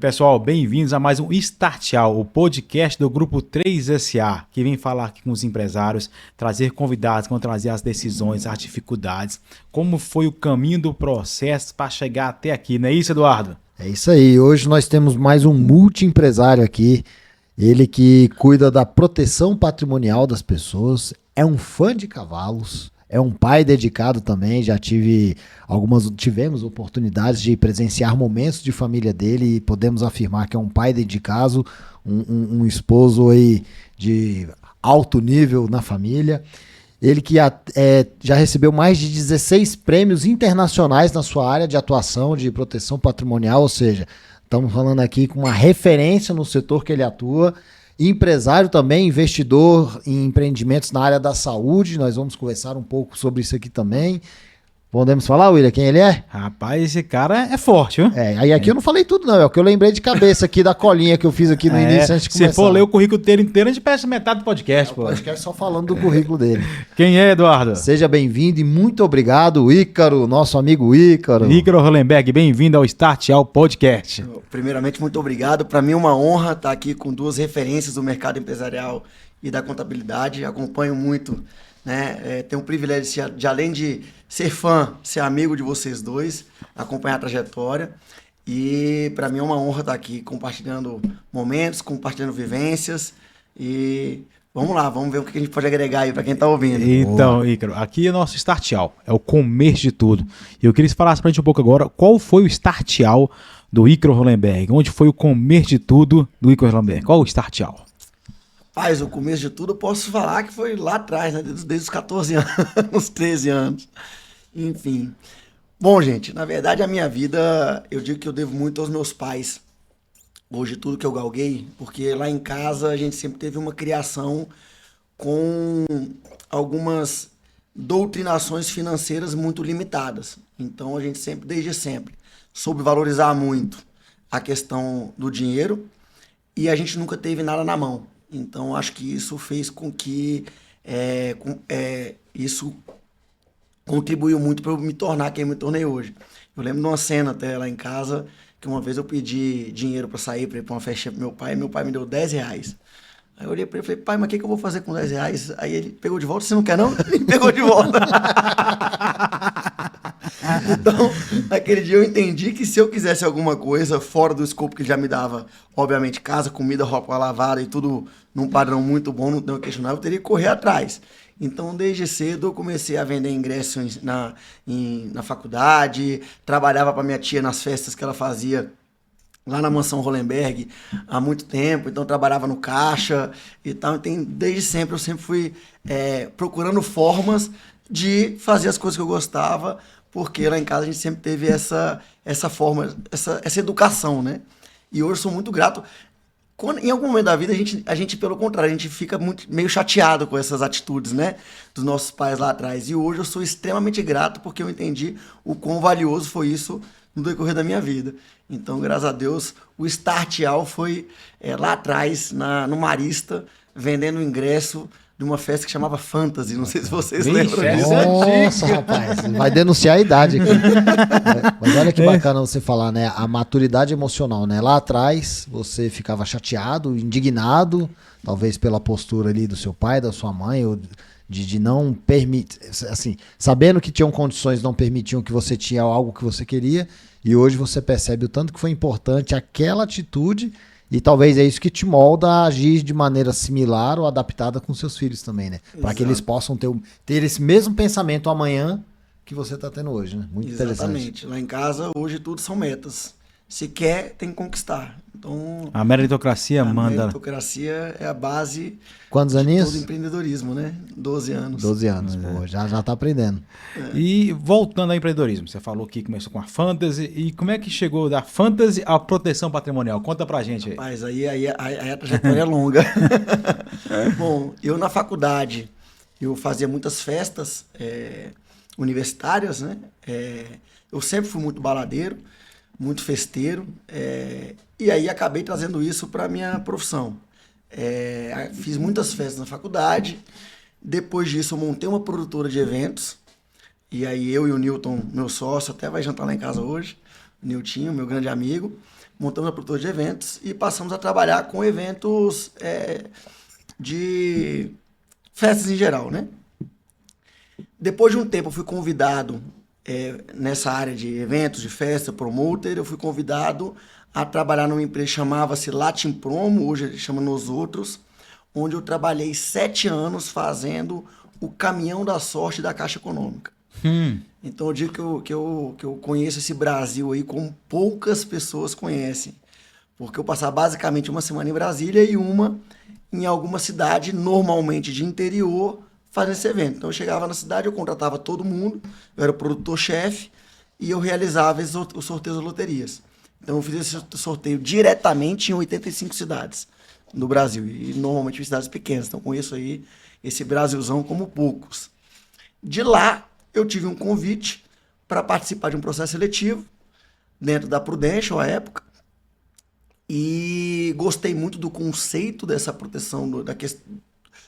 pessoal, bem-vindos a mais um Startial, o podcast do Grupo 3SA, que vem falar aqui com os empresários, trazer convidados, vão trazer as decisões, as dificuldades, como foi o caminho do processo para chegar até aqui, não é isso, Eduardo? É isso aí, hoje nós temos mais um multi-empresário aqui, ele que cuida da proteção patrimonial das pessoas, é um fã de cavalos, é um pai dedicado também, tivemos oportunidades de presenciar momentos de família dele e podemos afirmar que é um pai dedicado, um esposo aí de alto nível na família. Ele que já recebeu mais de 16 prêmios internacionais na sua área de atuação de proteção patrimonial, ou seja, estamos falando aqui com uma referência no setor que ele atua. Empresário também, investidor em empreendimentos na área da saúde. Nós vamos conversar um pouco sobre isso aqui também. Podemos falar, William, quem ele é? Rapaz, esse cara é forte, viu? Aí aqui eu não falei tudo não, é o que eu lembrei de cabeça aqui da colinha que eu fiz aqui no início antes de começar. Se for ler o currículo inteiro, a gente peça metade do podcast, pô. O podcast só falando do currículo dele. Quem é, Eduardo? Seja bem-vindo e muito obrigado, Ícaro, nosso amigo Ícaro. Ícaro Hollenberg, bem-vindo ao Startial Podcast. Primeiramente, muito obrigado. Para mim é uma honra estar aqui com duas referências do mercado empresarial e da contabilidade. Acompanho muito, né? Tenho o privilégio de, além de ser fã, ser amigo de vocês dois, acompanhar a trajetória. E para mim é uma honra estar aqui compartilhando momentos, compartilhando vivências. E vamos lá, vamos ver o que a gente pode agregar aí para quem está ouvindo. Então, Ícaro, aqui é o nosso Startial, é o começo de tudo. E eu queria que você falasse para a gente um pouco agora qual foi o Startial do Ícaro Hollenberg, onde foi o começo de tudo do Ícaro Hollenberg. Qual o Startial? Rapaz, o começo de tudo eu posso falar que foi lá atrás, né? Desde os 14 anos, uns 13 anos. Enfim. Bom, gente, na verdade a minha vida, eu digo que eu devo muito aos meus pais. Hoje tudo que eu galguei, porque lá em casa a gente sempre teve uma criação com algumas doutrinações financeiras muito limitadas. Então a gente sempre, desde sempre, soube valorizar muito a questão do dinheiro e a gente nunca teve nada na mão. Então acho que isso fez com que isso contribuiu muito para eu me tornar quem me tornei hoje. Eu lembro de uma cena até lá em casa, que uma vez eu pedi dinheiro para sair, para ir para uma festa pro meu pai, e meu pai me deu R$10. Aí eu olhei para ele e falei, pai, mas o que eu vou fazer com R$10? Aí ele pegou de volta, você não quer não? Ele pegou de volta. Então, naquele dia eu entendi que se eu quisesse alguma coisa fora do escopo que ele já me dava, obviamente, casa, comida, roupa lavada e tudo num padrão muito bom, não tenho que questionar, eu teria que correr atrás. Então, desde cedo, eu comecei a vender ingressos na faculdade, trabalhava para minha tia nas festas que ela fazia lá na Mansão Hollenberg há muito tempo, então trabalhava no caixa e tal. Então, desde sempre, eu sempre fui procurando formas de fazer as coisas que eu gostava, porque lá em casa a gente sempre teve essa forma, essa educação, né? E hoje eu sou muito grato. Em algum momento da vida, a gente, pelo contrário, a gente fica meio chateado com essas atitudes, né, dos nossos pais lá atrás. E hoje eu sou extremamente grato porque eu entendi o quão valioso foi isso no decorrer da minha vida. Então, graças a Deus, o Startial foi lá atrás, no Marista, vendendo ingresso de uma festa que chamava Fantasy. Não sei se vocês lembram disso. Nossa, rapaz, vai denunciar a idade aqui. Mas olha que bacana você falar, né? A maturidade emocional, né? Lá atrás, você ficava chateado, indignado, talvez pela postura ali do seu pai, da sua mãe, ou de não permitir, assim, sabendo que tinham condições, não permitiam que você tinha algo que você queria, e hoje você percebe o tanto que foi importante aquela atitude. E talvez é isso que te molda a agir de maneira similar ou adaptada com seus filhos também, né? Para que eles possam ter esse mesmo pensamento amanhã que você está tendo hoje, né? Muito interessante. Exatamente. Lá em casa, hoje, tudo são metas. Se quer, tem que conquistar. Então, a meritocracia manda. A meritocracia é a base. Quantos de aninhos? todo empreendedorismo, né? 12 anos. 12 anos, pô, já tá aprendendo. E voltando ao empreendedorismo, você falou que começou com a Fantasy, e como é que chegou da Fantasy à proteção patrimonial? Conta pra gente aí. Rapaz, aí a trajetória é longa. Bom, eu na faculdade, eu fazia muitas festas universitárias, né? Eu sempre fui muito baladeiro, muito festeiro, e aí acabei trazendo isso para minha profissão. Fiz muitas festas na faculdade, depois disso eu montei uma produtora de eventos, e aí eu e o Newton, meu sócio, até vai jantar lá em casa hoje, o Niltinho, meu grande amigo, montamos a produtora de eventos e passamos a trabalhar com eventos de festas em geral, né? Depois de um tempo eu fui convidado nessa área de eventos, de festa, promoter, eu fui convidado a trabalhar numa empresa que chamava-se Latin Promo, hoje chama Nos Outros, onde eu trabalhei 7 anos fazendo o caminhão da sorte da Caixa Econômica. Então eu digo que eu conheço esse Brasil aí como poucas pessoas conhecem, porque eu passava basicamente uma semana em Brasília e uma em alguma cidade, normalmente de interior, fazendo esse evento. Então eu chegava na cidade, eu contratava todo mundo, eu era o produtor-chefe e eu realizava os sorteios das loterias. Então eu fiz esse sorteio diretamente em 85 cidades no Brasil, e normalmente em cidades pequenas. Então conheço aí esse Brasilzão como poucos. De lá, eu tive um convite para participar de um processo seletivo dentro da Prudential à época e gostei muito do conceito dessa proteção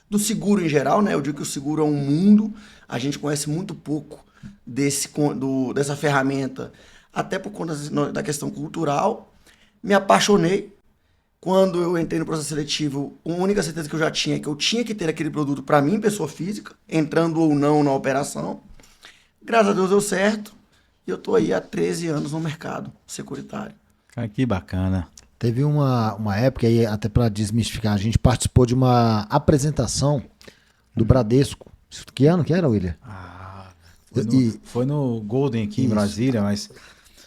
do seguro em geral, né? Eu digo que o seguro é um mundo, a gente conhece muito pouco dessa ferramenta, até por conta da questão cultural. Me apaixonei. Quando eu entrei no processo seletivo, a única certeza que eu já tinha é que eu tinha que ter aquele produto para mim, pessoa física, entrando ou não na operação. Graças a Deus deu certo e eu tô aí há 13 anos no mercado securitário. Cara, que bacana. Teve uma época aí, até para desmistificar, a gente participou de uma apresentação do Bradesco. Que ano que era, William? Foi no Golden aqui em Brasília, mas...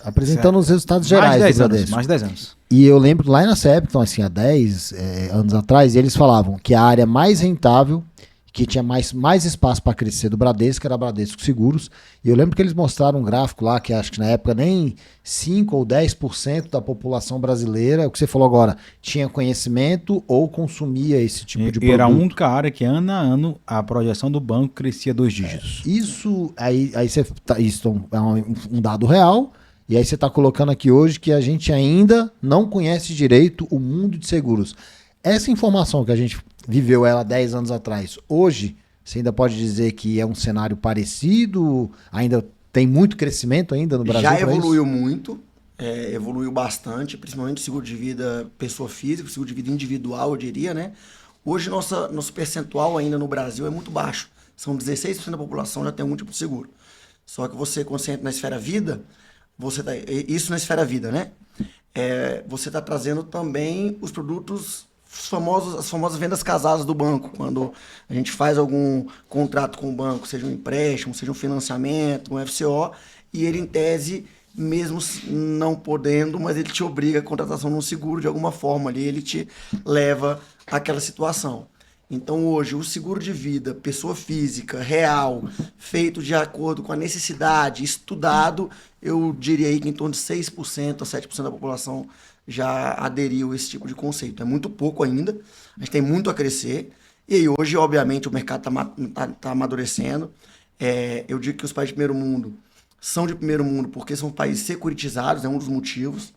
Apresentando os resultados gerais do Bradesco. Mais de 10 anos. E eu lembro lá nessa época, então, assim, há 10 anos atrás, eles falavam que a área mais rentável, que tinha mais espaço para crescer do Bradesco, era a Bradesco Seguros. E eu lembro que eles mostraram um gráfico lá, que acho que na época nem 5 ou 10% da população brasileira, o que você falou agora, tinha conhecimento ou consumia esse tipo de produto. Era a única área que ano a ano a projeção do banco crescia 2 dígitos. Isso, aí isso é um dado real. E aí você está colocando aqui hoje que a gente ainda não conhece direito o mundo de seguros. Essa informação que a gente viveu ela 10 anos atrás, hoje, você ainda pode dizer que é um cenário parecido? Ainda tem muito crescimento ainda no Brasil? Já evoluiu muito, evoluiu bastante, principalmente o seguro de vida pessoa física, seguro de vida individual, eu diria, né? Hoje nosso percentual ainda no Brasil é muito baixo. São 16% da população já tem algum tipo de seguro. Só que quando você entra na esfera vida... isso na esfera vida, né? Você está trazendo também os produtos as famosas vendas casadas do banco. Quando a gente faz algum contrato com o banco, seja um empréstimo, seja um financiamento, um FCO, e ele, em tese, mesmo não podendo, mas ele te obriga a contratação de um seguro de alguma forma ali, ele te leva àquela situação. Então, hoje, o seguro de vida, pessoa física, real, feito de acordo com a necessidade, estudado, eu diria aí que em torno de 6% a 7% da população já aderiu a esse tipo de conceito. É muito pouco ainda, a gente tem muito a crescer. E aí, hoje, obviamente, o mercado tá amadurecendo. Eu digo que os países de primeiro mundo são de primeiro mundo porque são países securitizados, é um dos motivos.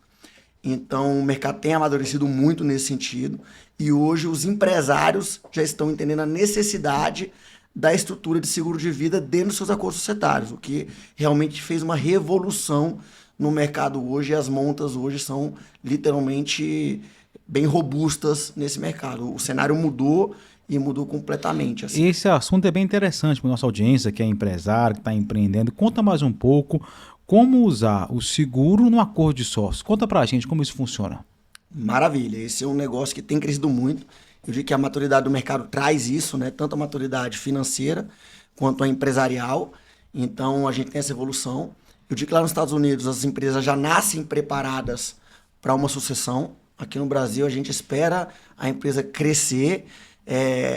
Então, o mercado tem amadurecido muito nesse sentido. E hoje os empresários já estão entendendo a necessidade da estrutura de seguro de vida dentro dos seus acordos societários, o que realmente fez uma revolução no mercado hoje. E as montas hoje são literalmente bem robustas nesse mercado. O cenário mudou e mudou completamente. Assim. Esse assunto é bem interessante para a nossa audiência, que é empresário, que está empreendendo. Conta mais um pouco como usar o seguro no acordo de sócio. Conta para a gente como isso funciona. Maravilha, esse é um negócio que tem crescido muito. Eu digo que a maturidade do mercado traz isso, né? Tanto a maturidade financeira quanto a empresarial. Então, a gente tem essa evolução. Eu digo que lá nos Estados Unidos as empresas já nascem preparadas para uma sucessão. Aqui no Brasil, a gente espera a empresa crescer,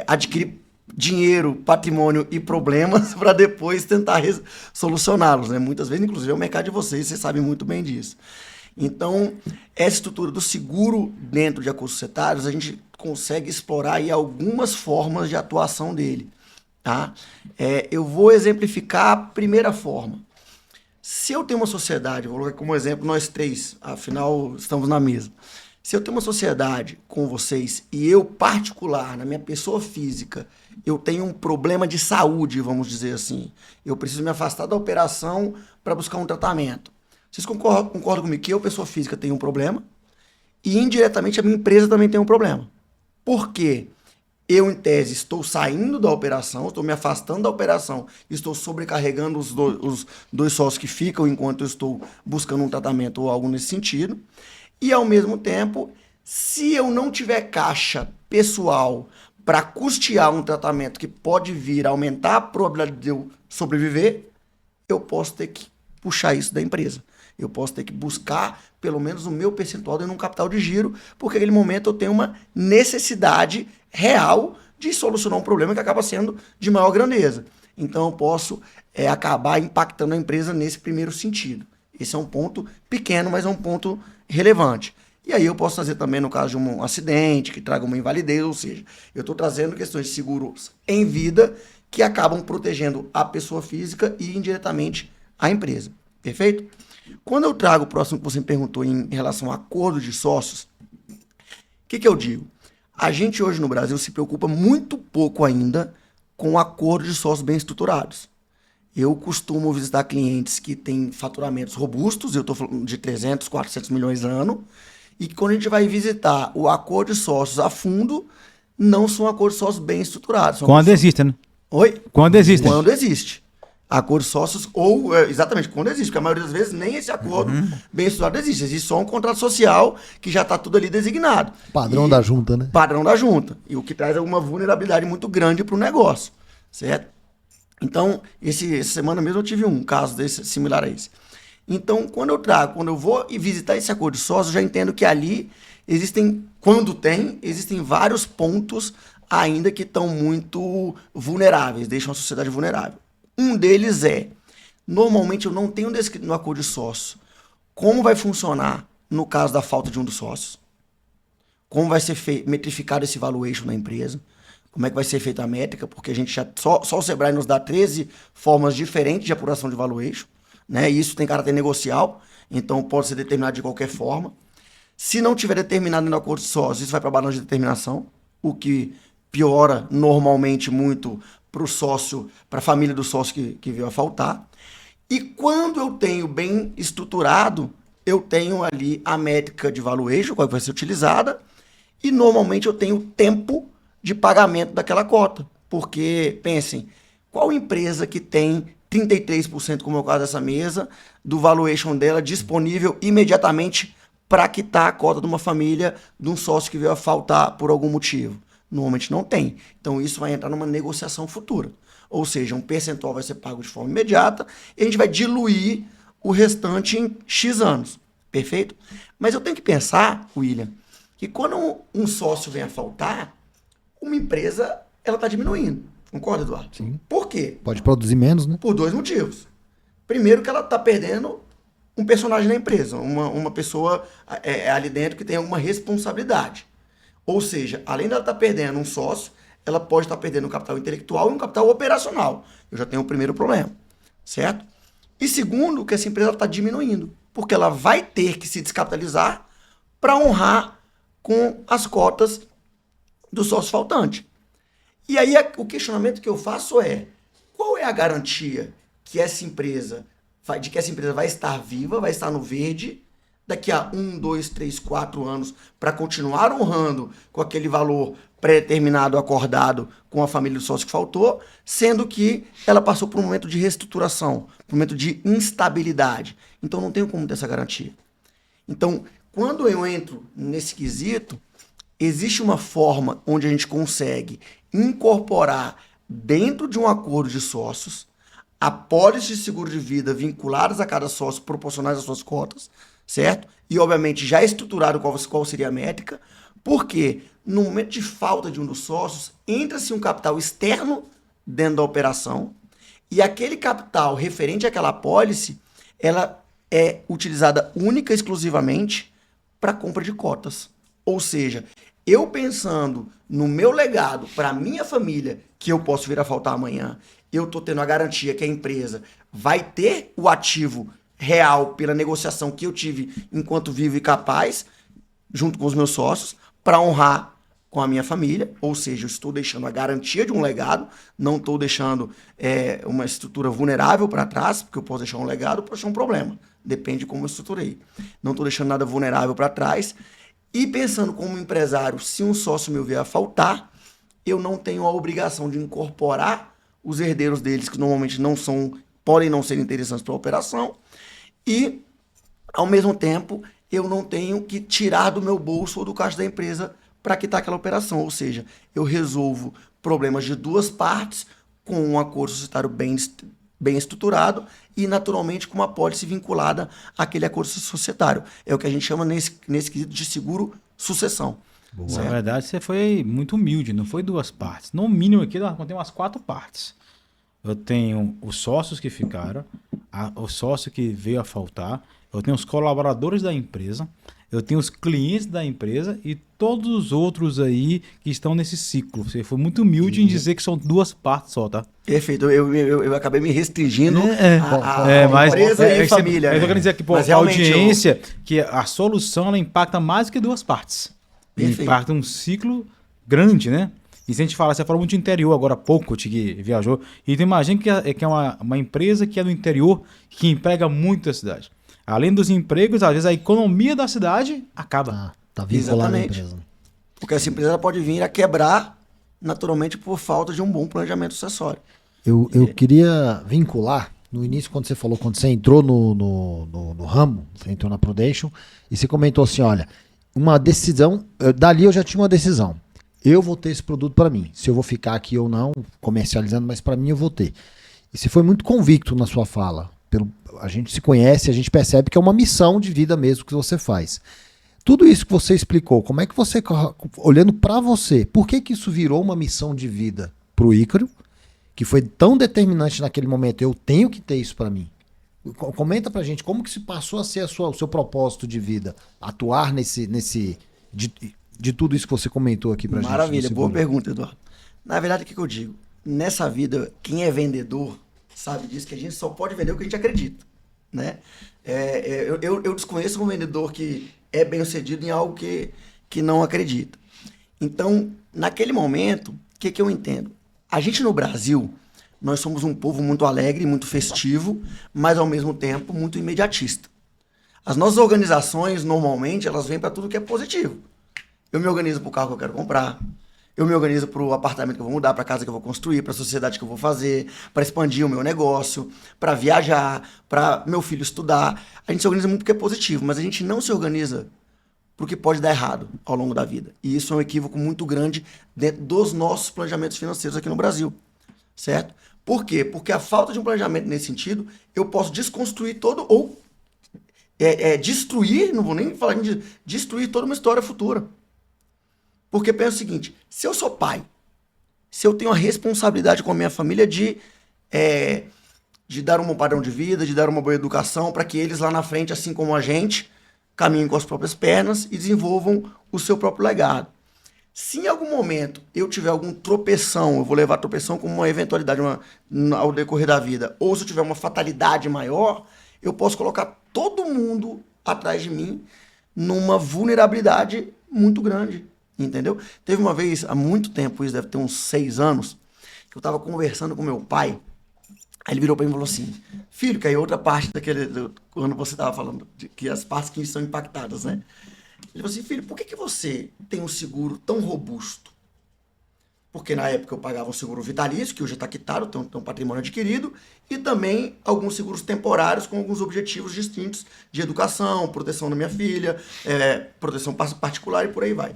adquirir dinheiro, patrimônio e problemas para depois tentar solucioná-los, né? Muitas vezes, inclusive, é o mercado de vocês sabem muito bem disso. Então, essa estrutura do seguro dentro de acordos societários, a gente consegue explorar aí algumas formas de atuação dele, tá? Eu vou exemplificar a primeira forma. Se eu tenho uma sociedade, vou colocar como exemplo nós três, afinal estamos na mesa. Se eu tenho uma sociedade com vocês e eu, particular, na minha pessoa física, eu tenho um problema de saúde, vamos dizer assim, eu preciso me afastar da operação para buscar um tratamento. Vocês concordam comigo que eu, pessoa física, tenho um problema e indiretamente a minha empresa também tem um problema. Por quê? Eu, em tese, estou saindo da operação, estou me afastando da operação, estou sobrecarregando os dois sócios que ficam enquanto eu estou buscando um tratamento ou algo nesse sentido. E, ao mesmo tempo, se eu não tiver caixa pessoal para custear um tratamento que pode vir a aumentar a probabilidade de eu sobreviver, eu posso ter que puxar isso da empresa. Eu posso ter que buscar pelo menos o meu percentual dentro de um capital de giro, porque naquele momento eu tenho uma necessidade real de solucionar um problema que acaba sendo de maior grandeza. Então eu posso acabar impactando a empresa nesse primeiro sentido. Esse é um ponto pequeno, mas é um ponto relevante. E aí eu posso trazer também no caso de um acidente, que traga uma invalidez, ou seja, eu estou trazendo questões de seguros em vida que acabam protegendo a pessoa física e indiretamente a empresa. Perfeito? Quando eu trago o próximo que você me perguntou em relação a acordo de sócios, o que eu digo? A gente hoje no Brasil se preocupa muito pouco ainda com acordos de sócios bem estruturados. Eu costumo visitar clientes que têm faturamentos robustos, eu estou falando de 300, 400 milhões ano, e que quando a gente vai visitar o acordo de sócios a fundo, não são acordos de sócios bem estruturados. Quando existe, né? Oi? Quando existe. Quando existe. Acordo de sócios, ou exatamente quando existe, porque a maioria das vezes nem esse acordo bem estruturado existe. Existe só um contrato social que já está tudo ali designado. Padrão da junta, né? Padrão da junta. E o que traz uma vulnerabilidade muito grande para o negócio. Certo? Então, essa semana mesmo eu tive um caso desse, similar a esse. Então, quando eu vou e visitar esse acordo de sócios, eu já entendo que ali existem vários pontos ainda que estão muito vulneráveis, deixam a sociedade vulnerável. Um deles normalmente eu não tenho descrito no acordo de sócio como vai funcionar no caso da falta de um dos sócios, como vai ser metrificado esse valuation na empresa, como é que vai ser feita a métrica, porque a gente só o Sebrae nos dá 13 formas diferentes de apuração de valuation, né? E isso tem caráter negocial, então pode ser determinado de qualquer forma. Se não tiver determinado no acordo de sócios, isso vai para a balança de determinação, o que piora normalmente muito para o sócio, para a família do sócio que veio a faltar. E quando eu tenho bem estruturado, eu tenho ali a métrica de valuation, qual vai ser utilizada, e normalmente eu tenho tempo de pagamento daquela cota. Porque, pensem, qual empresa que tem 33%, como é o caso dessa mesa, do valuation dela disponível imediatamente para quitar a cota de uma família, de um sócio que veio a faltar por algum motivo? Normalmente não tem. Então isso vai entrar numa negociação futura. Ou seja, um percentual vai ser pago de forma imediata e a gente vai diluir o restante em X anos. Perfeito? Mas eu tenho que pensar, William, que quando um sócio vem a faltar, uma empresa ela está diminuindo. Concorda, Eduardo? Sim. Por quê? Pode produzir menos, né? Por dois motivos. Primeiro que ela está perdendo um personagem na empresa, uma pessoa ali dentro que tem alguma responsabilidade. Ou seja, além dela estar perdendo um sócio, ela pode estar perdendo um capital intelectual e um capital operacional. Eu já tenho o primeiro problema, certo? E segundo, que essa empresa está diminuindo, porque ela vai ter que se descapitalizar para honrar com as cotas do sócio faltante. E aí o questionamento que eu faço qual é a garantia que essa empresa vai estar viva, vai estar no verde, daqui a 1, 2, 3, 4 anos, para continuar honrando com aquele valor pré-determinado, acordado com a família do sócio que faltou, sendo que ela passou por um momento de reestruturação, um momento de instabilidade. Então não tenho como ter essa garantia. Então, quando eu entro nesse quesito, existe uma forma onde a gente consegue incorporar dentro de um acordo de sócios apólices de seguro de vida vinculadas a cada sócio, proporcionais às suas cotas, certo? E, obviamente, já estruturado qual seria a métrica, porque no momento de falta de um dos sócios, entra-se um capital externo dentro da operação e aquele capital referente àquela apólice, ela é utilizada única e exclusivamente para compra de cotas. Ou seja, eu pensando no meu legado para a minha família, que eu posso vir a faltar amanhã, eu estou tendo a garantia que a empresa vai ter o ativo real pela negociação que eu tive enquanto vivo e capaz, junto com os meus sócios, para honrar com a minha família. Ou seja, eu estou deixando a garantia de um legado, não estou deixando uma estrutura vulnerável para trás, porque eu posso deixar um legado, posso deixar um problema. Depende de como eu estruturei. Não estou deixando nada vulnerável para trás. E pensando como empresário, se um sócio meu vier a faltar, eu não tenho a obrigação de incorporar os herdeiros deles, que normalmente podem não ser interessantes para a operação, e, ao mesmo tempo, eu não tenho que tirar do meu bolso ou do caixa da empresa para quitar aquela operação. Ou seja, eu resolvo problemas de duas partes com um acordo societário bem estruturado e, naturalmente, com uma apólice vinculada àquele acordo societário. É o que a gente chama, nesse quesito, de seguro-sucessão. Na verdade, você foi muito humilde, não foi duas partes. No mínimo aqui, nós temos umas 4 partes. Eu tenho os sócios que ficaram, o sócio que veio a faltar, eu tenho os colaboradores da empresa, eu tenho os clientes da empresa e todos os outros aí que estão nesse ciclo. Você foi muito humilde em dizer que são 2 partes só, tá? Perfeito. Eu acabei me restringindo Mas empresa e família. Mas eu quero dizer aqui, pô, a audiência, que a solução ela impacta mais do que 2 partes. Perfeito. Impacta um ciclo grande, né? E se a gente falar, você falou muito de interior agora há pouco, que viajou. E tu imagina que é uma empresa que é do interior, que emprega muito a cidade. Além dos empregos, às vezes a economia da cidade acaba. Tá vinculado à Exatamente. empresa. Porque essa empresa pode vir a quebrar, naturalmente, por falta de um bom planejamento sucessório. Eu queria vincular, no início, quando você entrou no ramo, você entrou na Prudential, e você comentou assim, olha, uma decisão, dali eu já tinha uma decisão. Eu vou ter esse produto para mim. Se eu vou ficar aqui ou não, comercializando, mas para mim eu vou ter. E você foi muito convicto na sua fala. A gente se conhece, a gente percebe que é uma missão de vida mesmo que você faz. Tudo isso que você explicou, como é que você, olhando para você, por que isso virou uma missão de vida para o Ícaro, que foi tão determinante naquele momento, eu tenho que ter isso para mim? Comenta pra gente como que se passou a ser o seu propósito de vida, atuar de tudo isso que você comentou aqui pra gente. Maravilha, boa pergunta, Eduardo. Na verdade, o que eu digo? Nessa vida, quem é vendedor sabe disso, que a gente só pode vender o que a gente acredita, né? Eu desconheço um vendedor que é bem sucedido em algo que não acredita. Então, naquele momento, o que eu entendo? A gente no Brasil, nós somos um povo muito alegre, muito festivo, mas ao mesmo tempo muito imediatista. As nossas organizações, normalmente, elas vêm para tudo que é positivo. Eu me organizo para o carro que eu quero comprar, eu me organizo para o apartamento que eu vou mudar, para a casa que eu vou construir, para a sociedade que eu vou fazer, para expandir o meu negócio, para viajar, para meu filho estudar. A gente se organiza muito porque é positivo, mas a gente não se organiza porque pode dar errado ao longo da vida. E isso é um equívoco muito grande dentro dos nossos planejamentos financeiros aqui no Brasil, certo? Por quê? Porque a falta de um planejamento nesse sentido, eu posso desconstruir todo, ou destruir, não vou nem falar de destruir toda uma história futura. Porque pensa o seguinte, se eu sou pai, se eu tenho a responsabilidade com a minha família de dar um bom padrão de vida, de dar uma boa educação, para que eles lá na frente, assim como a gente, caminhem com as próprias pernas e desenvolvam o seu próprio legado. Se em algum momento eu tiver algum tropeção, eu vou levar a tropeção como uma eventualidade ao decorrer da vida, ou se eu tiver uma fatalidade maior, eu posso colocar todo mundo atrás de mim numa vulnerabilidade muito grande, entendeu? Teve uma vez, há muito tempo, isso deve ter uns 6 anos, que eu estava conversando com meu pai, aí ele virou para mim e falou assim, filho, que aí outra parte quando você estava falando, que as partes que são impactadas, né? Ele falou assim, filho, por que você tem um seguro tão robusto? Porque na época eu pagava um seguro vitalício, que hoje está quitado, tem um patrimônio adquirido, e também alguns seguros temporários com alguns objetivos distintos de educação, proteção da minha filha, proteção particular e por aí vai.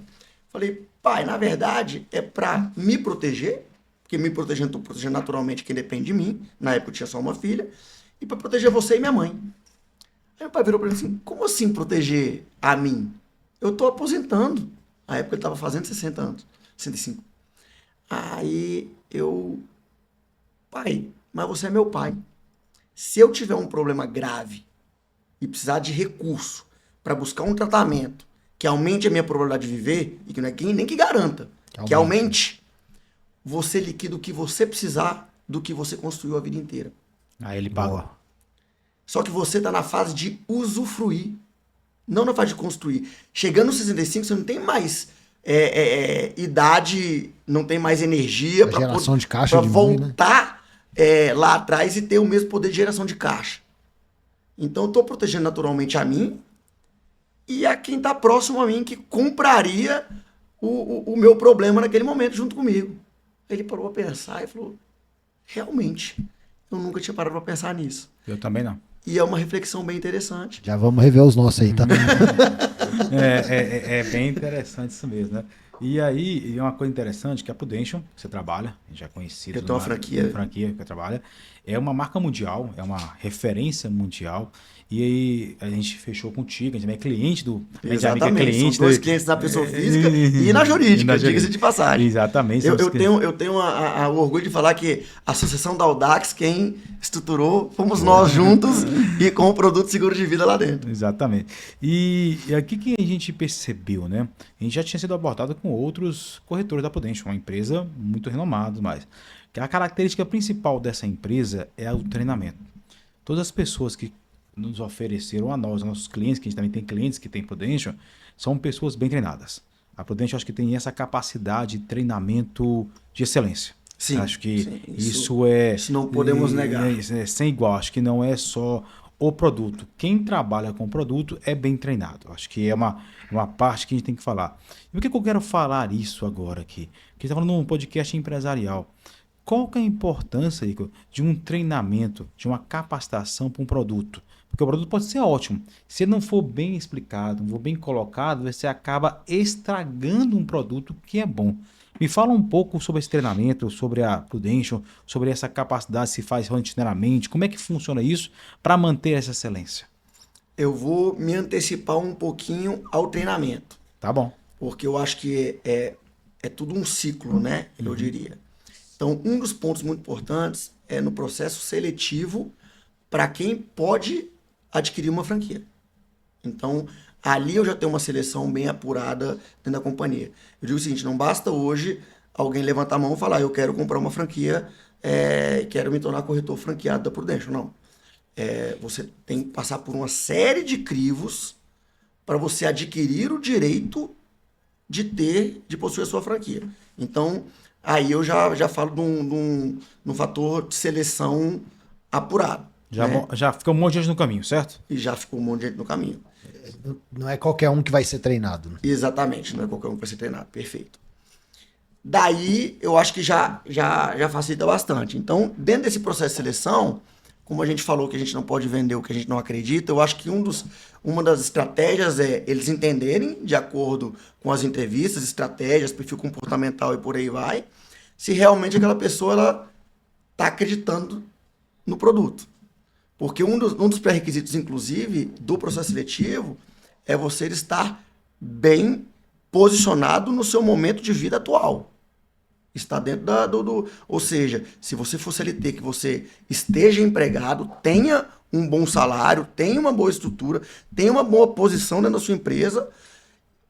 Falei, pai, na verdade é para me proteger, porque me protegendo, estou protegendo naturalmente quem depende de mim, na época eu tinha só uma filha, e para proteger você e minha mãe. Aí meu pai virou para mim assim, como assim proteger a mim? Eu tô aposentando. Na época ele tava fazendo 60 anos. 65. Aí pai, mas você é meu pai. Se eu tiver um problema grave e precisar de recurso para buscar um tratamento que aumente a minha probabilidade de viver, e que não é nem que garanta, que aumente, você liquida o que você precisar do que você construiu a vida inteira. Aí ele pagou. Só que você tá na fase de usufruir. Não na fase de construir. Chegando nos 65, você não tem mais idade, não tem mais energia para voltar lá atrás e ter o mesmo poder de geração de caixa. Então, eu estou protegendo naturalmente a mim e a quem está próximo a mim que compraria o meu problema naquele momento junto comigo. Ele parou para pensar e falou, realmente, eu nunca tinha parado para pensar nisso. Eu também não. E é uma reflexão bem interessante. Já vamos rever os nossos aí, tá? É bem interessante isso mesmo, né? E aí, uma coisa interessante que a Prudential, que você trabalha, já é conhecido. Eu tenho uma franquia que você trabalha, é uma marca mundial, é uma referência mundial. E aí, a gente fechou contigo, a gente é cliente do... Exatamente, são 2 clientes na pessoa física e na jurídica, diga-se de passagem. Exatamente. Eu tenho o orgulho de falar que a Associação da Audax, quem estruturou, fomos nós juntos e com o produto seguro de vida lá dentro. Exatamente. E aqui que a gente percebeu, né? A gente já tinha sido abordado com outros corretores da Prudential, uma empresa muito renomada, mas que a característica principal dessa empresa é o treinamento. Todas as pessoas que nos ofereceram a nós, nossos clientes, que a gente também tem clientes que têm Prudential, são pessoas bem treinadas. A Prudential acho que tem essa capacidade de treinamento de excelência. Sim, acho que sim, isso não podemos negar. É sem igual. Acho que não é só o produto. Quem trabalha com o produto é bem treinado. Acho que é uma parte que a gente tem que falar. E por que eu quero falar isso agora aqui? Porque a gente está falando num podcast empresarial. Qual que é a importância, Igor, de um treinamento, de uma capacitação para um produto? Porque o produto pode ser ótimo. Se ele não for bem explicado, não for bem colocado, você acaba estragando um produto que é bom. Me fala um pouco sobre esse treinamento, sobre a Prudential, sobre essa capacidade, se faz rotineiramente, como é que funciona isso para manter essa excelência? Eu vou me antecipar um pouquinho ao treinamento. Tá bom. Porque eu acho que é tudo um ciclo, né? Eu diria. Então, um dos pontos muito importantes é no processo seletivo para quem pode adquirir uma franquia. Então, ali eu já tenho uma seleção bem apurada dentro da companhia. Eu digo o seguinte, não basta hoje alguém levantar a mão e falar, eu quero comprar uma franquia, quero me tornar corretor franqueado da Prudential. Não. Você tem que passar por uma série de crivos para você adquirir o direito de possuir a sua franquia. Então, aí eu já falo de um fator de seleção apurado. Já ficou um monte de gente no caminho, certo? E já ficou um monte de gente no caminho. Não é qualquer um que vai ser treinado. Né? Exatamente, não é qualquer um que vai ser treinado, perfeito. Daí, eu acho que já facilita bastante. Então, dentro desse processo de seleção, como a gente falou que a gente não pode vender o que a gente não acredita, eu acho que uma das estratégias é eles entenderem, de acordo com as entrevistas, estratégias, perfil comportamental e por aí vai, se realmente aquela pessoa está acreditando no produto. Porque um dos pré-requisitos, inclusive, do processo seletivo é você estar bem posicionado no seu momento de vida atual. Está dentro ou seja, se você for CLT, que você esteja empregado, tenha um bom salário, tenha uma boa estrutura, tenha uma boa posição dentro da sua empresa.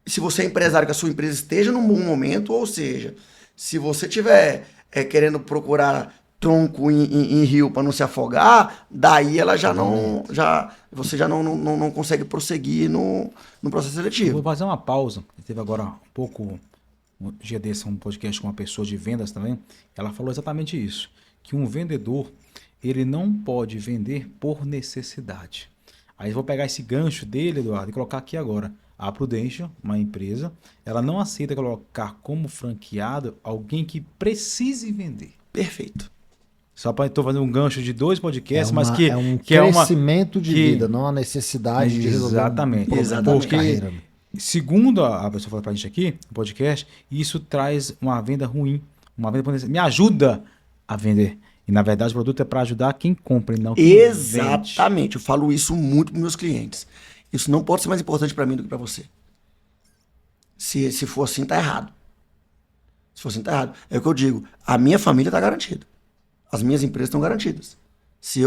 Se você é empresário, que a sua empresa esteja num bom momento, ou seja, se você estiver querendo procurar tronco em rio para não se afogar, daí ela você já não consegue prosseguir no processo seletivo. Vou fazer uma pausa. Teve agora um dia desse, um podcast com uma pessoa de vendas também. Ela falou exatamente isso, que um vendedor, ele não pode vender por necessidade. Aí eu vou pegar esse gancho dele, Eduardo, e colocar aqui agora. A Prudential, uma empresa, ela não aceita colocar como franqueado alguém que precise vender. Perfeito. Só para estou fazendo um gancho de 2 podcasts, mas que é um que é crescimento de vida, não a necessidade de resolver exatamente, exatamente. Porque, segundo a pessoa falou para a gente aqui, no podcast, isso traz uma venda ruim, uma venda me ajuda a vender. E na verdade o produto é para ajudar quem compra e não quem exatamente. Eu falo isso muito para meus clientes. Isso não pode ser mais importante para mim do que para você. Se for assim, tá errado. Se for assim, tá errado. É o que eu digo. A minha família tá garantida. As minhas empresas estão garantidas. Se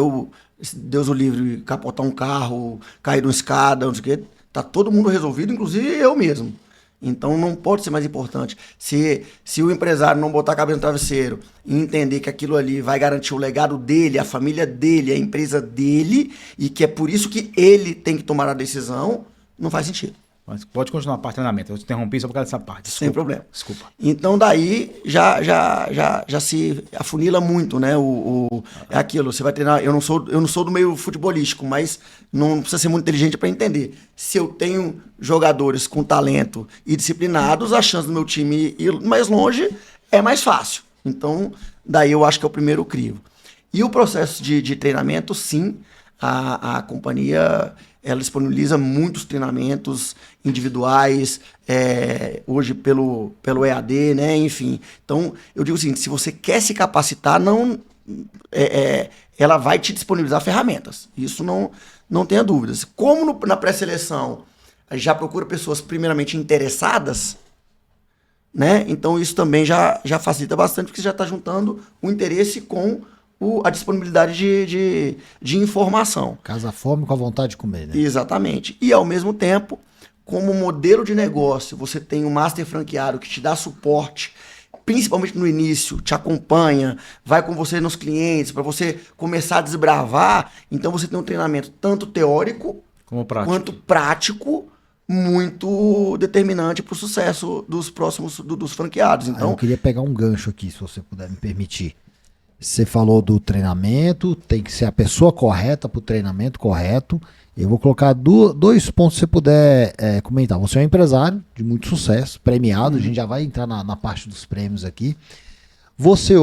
Deus o livre, capotar um carro, cair numa escada, não sei o quê, tá todo mundo resolvido, inclusive eu mesmo. Então não pode ser mais importante. Se o empresário não botar a cabeça no travesseiro e entender que aquilo ali vai garantir o legado dele, a família dele, a empresa dele, e que é por isso que ele tem que tomar a decisão, não faz sentido. Mas pode continuar a parte de treinamento. Eu te interrompi só por causa dessa parte. Desculpa. Sem problema. Desculpa. Então daí já se afunila muito, né? É aquilo, você vai treinar. Eu não sou do meio futebolístico, mas não precisa ser muito inteligente para entender. Se eu tenho jogadores com talento e disciplinados, a chance do meu time ir mais longe é mais fácil. Então, daí eu acho que é o primeiro crivo. E o processo de treinamento, sim, a companhia ela disponibiliza muitos treinamentos individuais, hoje pelo EAD, né? Enfim. Então, eu digo o seguinte, se você quer se capacitar, ela vai te disponibilizar ferramentas. Isso não tenha dúvidas. Como na pré-seleção a gente já procura pessoas primeiramente interessadas, né? Então isso também já facilita bastante, porque você já está juntando o interesse com a disponibilidade de informação. Casa fome com a vontade de comer, né? Exatamente. E ao mesmo tempo, como modelo de negócio, você tem um master franqueado que te dá suporte, principalmente no início, te acompanha, vai com você nos clientes, para você começar a desbravar. Então você tem um treinamento tanto teórico quanto prático, muito determinante para o sucesso dos próximos dos franqueados. Então, eu queria pegar um gancho aqui, se você puder me permitir. Você falou do treinamento, tem que ser a pessoa correta para o treinamento correto. Eu vou colocar dois pontos se você puder comentar. Você é um empresário de muito sucesso, premiado, a gente já vai entrar na parte dos prêmios aqui. Você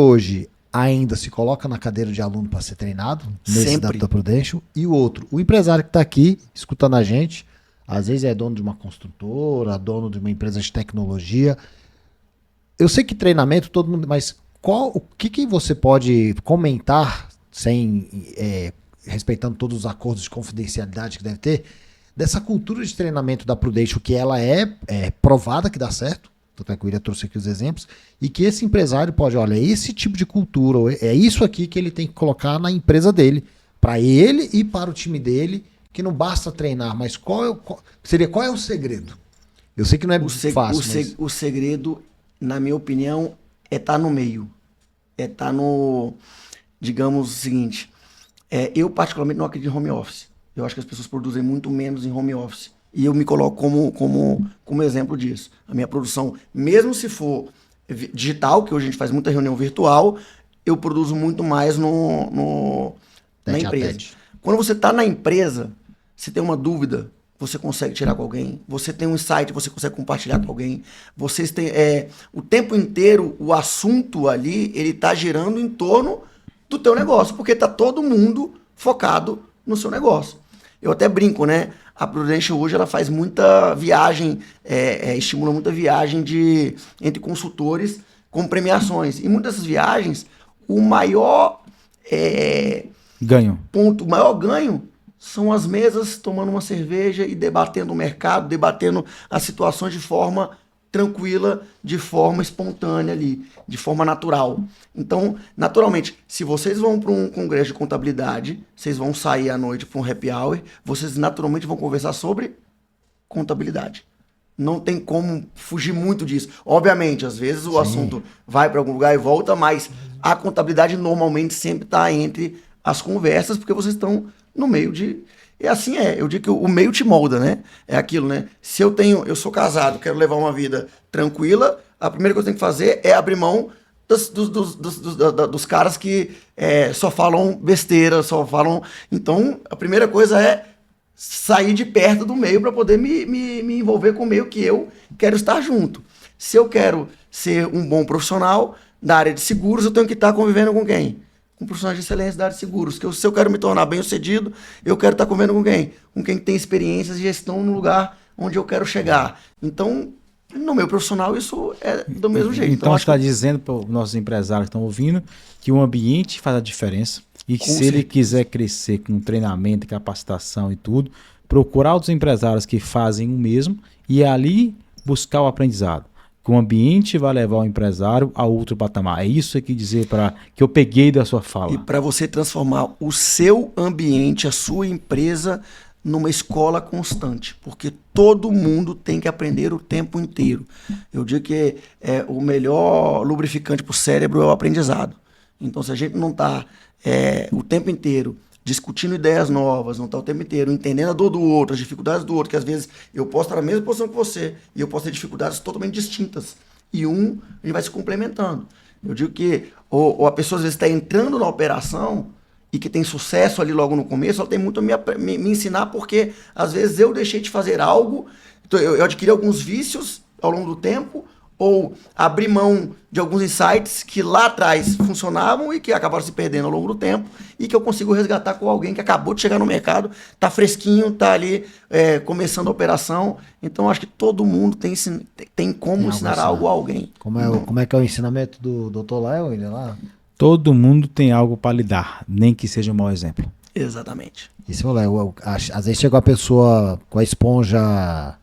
ainda se coloca na cadeira de aluno para ser treinado, nesse da Prudential. E o outro, o empresário que está aqui, escutando a gente, às vezes é dono de uma construtora, dono de uma empresa de tecnologia. Eu sei que treinamento todo mundo, mas o que você pode comentar, sem respeitando todos os acordos de confidencialidade que deve ter, dessa cultura de treinamento da Prudential, que ela é provada que dá certo, tanto é que o William trouxe aqui os exemplos, e que esse empresário pode, olha, esse tipo de cultura, é isso aqui que ele tem que colocar na empresa dele, para ele e para o time dele, que não basta treinar, mas qual é o segredo? Eu sei que não é fácil. O segredo, na minha opinião, é estar no meio. É estar no... Digamos o seguinte, eu particularmente não acredito em home office. Eu acho que as pessoas produzem muito menos em home office. E eu me coloco como exemplo disso. A minha produção, mesmo se for digital, que hoje a gente faz muita reunião virtual, eu produzo muito mais na empresa. Quando você está na empresa, você tem uma dúvida, você consegue tirar com alguém. Você tem um insight, você consegue compartilhar com alguém. Vocês têm o tempo inteiro, o assunto ali, ele está girando em torno do teu negócio, porque está todo mundo focado no seu negócio. Eu até brinco, né? A Prudential hoje ela faz muita viagem, estimula muita viagem entre consultores com premiações. E muitas dessas viagens, o maior ganho são as mesas tomando uma cerveja e debatendo o mercado, debatendo as situações de forma tranquila, de forma espontânea ali, de forma natural. Então, naturalmente, se vocês vão para um congresso de contabilidade, vocês vão sair à noite para um happy hour, vocês naturalmente vão conversar sobre contabilidade. Não tem como fugir muito disso. Obviamente, às vezes o assunto vai para algum lugar e volta, mas a contabilidade normalmente sempre está entre as conversas, porque vocês estão no meio de... E assim eu digo que o meio te molda, né? É aquilo, né? Se eu sou casado, quero levar uma vida tranquila, a primeira coisa que eu tenho que fazer é abrir mão dos caras que só falam besteira, só falam... Então, a primeira coisa é sair de perto do meio para poder me envolver com o meio que eu quero estar junto. Se eu quero ser um bom profissional da área de seguros, eu tenho que estar convivendo com quem? Com profissionais de excelência da área de seguros. Se eu quero me tornar bem-sucedido, eu quero estar convivendo com quem? Com quem tem experiências de gestão no lugar onde eu quero chegar. Então, no meu profissional, isso é do mesmo jeito. Então você está dizendo para os nossos empresários que estão ouvindo que o ambiente faz a diferença e que ele quiser crescer com treinamento, capacitação e tudo, procurar outros empresários que fazem o mesmo e ali buscar o aprendizado. Que o ambiente vai levar o empresário a outro patamar. É isso que dizer que eu peguei da sua fala. E para você transformar o seu ambiente, a sua empresa, numa escola constante. Porque todo mundo tem que aprender o tempo inteiro. Eu digo que o melhor lubrificante para o cérebro é o aprendizado. Então, se a gente não está o tempo inteiro discutindo ideias novas, não está o tempo inteiro, entendendo a dor do outro, as dificuldades do outro, que às vezes eu posso estar na mesma posição que você e eu posso ter dificuldades totalmente distintas. E a gente vai se complementando. Eu digo que ou a pessoa às vezes está entrando na operação e que tem sucesso ali logo no começo, ela tem muito a me ensinar, porque às vezes eu deixei de fazer algo, então eu adquiri alguns vícios ao longo do tempo, ou abrir mão de alguns insights que lá atrás funcionavam e que acabaram se perdendo ao longo do tempo, e que eu consigo resgatar com alguém que acabou de chegar no mercado, tá fresquinho, tá ali começando a operação. Então acho que todo mundo tem como ensinar algo a alguém. Como é que é o ensinamento do Dr. Léo, ele lá? Todo mundo tem algo para lhe dar, nem que seja um mau exemplo. Exatamente. E seu Léo, às vezes chega uma pessoa com a esponja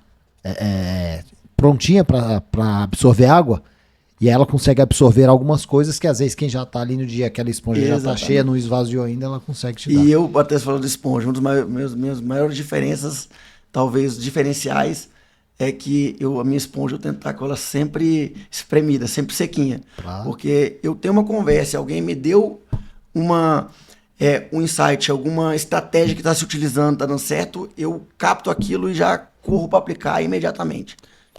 prontinha para absorver água, e ela consegue absorver algumas coisas que às vezes quem já tá ali no dia, aquela esponja já tá cheia, não esvaziou ainda, ela consegue te dar. E eu até falando de esponja, uma das minhas maiores diferenças, talvez diferenciais, é que a minha esponja eu tento estar com ela sempre espremida, sempre sequinha. Claro. Porque eu tenho uma conversa, alguém me deu um insight, alguma estratégia que está se utilizando, está dando certo, eu capto aquilo e já corro para aplicar imediatamente.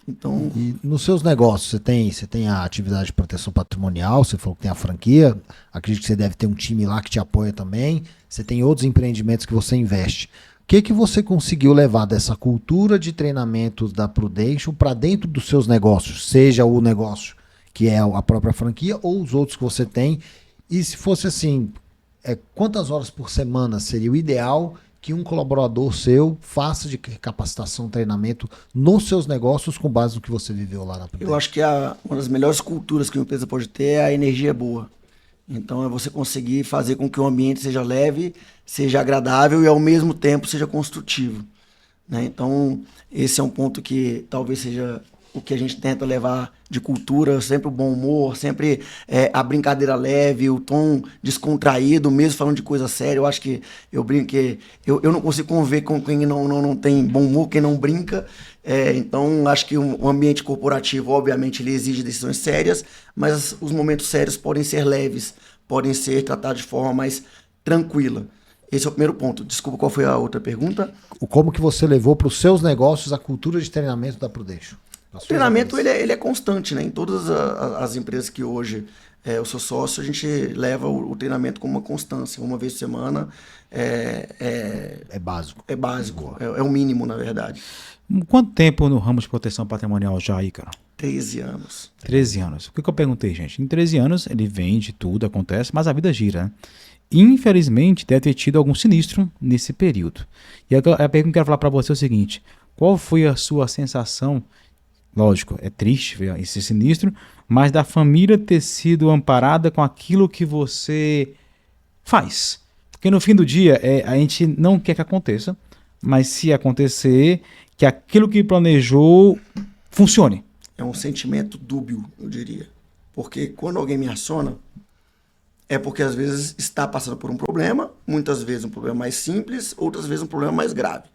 Então, e nos seus negócios, você tem a atividade de proteção patrimonial, você falou que tem a franquia, acredito que você deve ter um time lá que te apoia também, você tem outros empreendimentos que você investe. O que você conseguiu levar dessa cultura de treinamento da Prudential para dentro dos seus negócios, seja o negócio que é a própria franquia ou os outros que você tem? E se fosse assim, quantas horas por semana seria o ideal que um colaborador seu faça de capacitação, treinamento nos seus negócios com base no que você viveu lá na Prudential? eu acho que uma das melhores culturas que uma empresa pode ter é a energia boa. Então é você conseguir fazer com que o ambiente seja leve, seja agradável e ao mesmo tempo seja construtivo, né? Então esse é um ponto que talvez seja o que a gente tenta levar de cultura, sempre o bom humor, sempre a brincadeira leve, o tom descontraído, mesmo falando de coisa séria. Eu acho que eu brinco que eu não consigo conviver com quem não tem bom humor, quem não brinca. Então acho que o ambiente corporativo, obviamente, ele exige decisões sérias, mas os momentos sérios podem ser leves, podem ser tratados de forma mais tranquila. Esse é o primeiro ponto. Desculpa, qual foi a outra pergunta? Como que você levou para os seus negócios a cultura de treinamento da Prudential? O treinamento ele é constante, né? Em todas as empresas que hoje eu sou sócio, a gente leva o treinamento como uma constância. Uma vez por semana é básico. É básico, é o mínimo, na verdade. Quanto tempo no ramo de proteção patrimonial já aí, cara? 13 anos. 13 anos. O que eu perguntei, gente? Em 13 anos ele vende, tudo acontece, mas a vida gira, né? Infelizmente, deve ter tido algum sinistro nesse período. E a pergunta que eu quero falar para você é o seguinte: qual foi a sua sensação? Lógico, é triste ver esse sinistro, mas da família ter sido amparada com aquilo que você faz. Porque no fim do dia, a gente não quer que aconteça, mas se acontecer, que aquilo que planejou funcione. É um sentimento dúbio, eu diria. Porque quando alguém me aciona, é porque às vezes está passando por um problema, muitas vezes um problema mais simples, outras vezes um problema mais grave.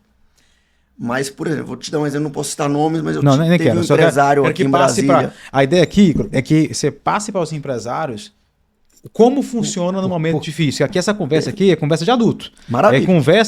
Mas, por exemplo, vou te dar um exemplo, não posso citar nomes, mas teve um empresário aqui em Brasília. A ideia aqui é que você passe para os empresários como funciona no momento difícil. Aqui essa conversa aqui é conversa de adulto. Maravilha.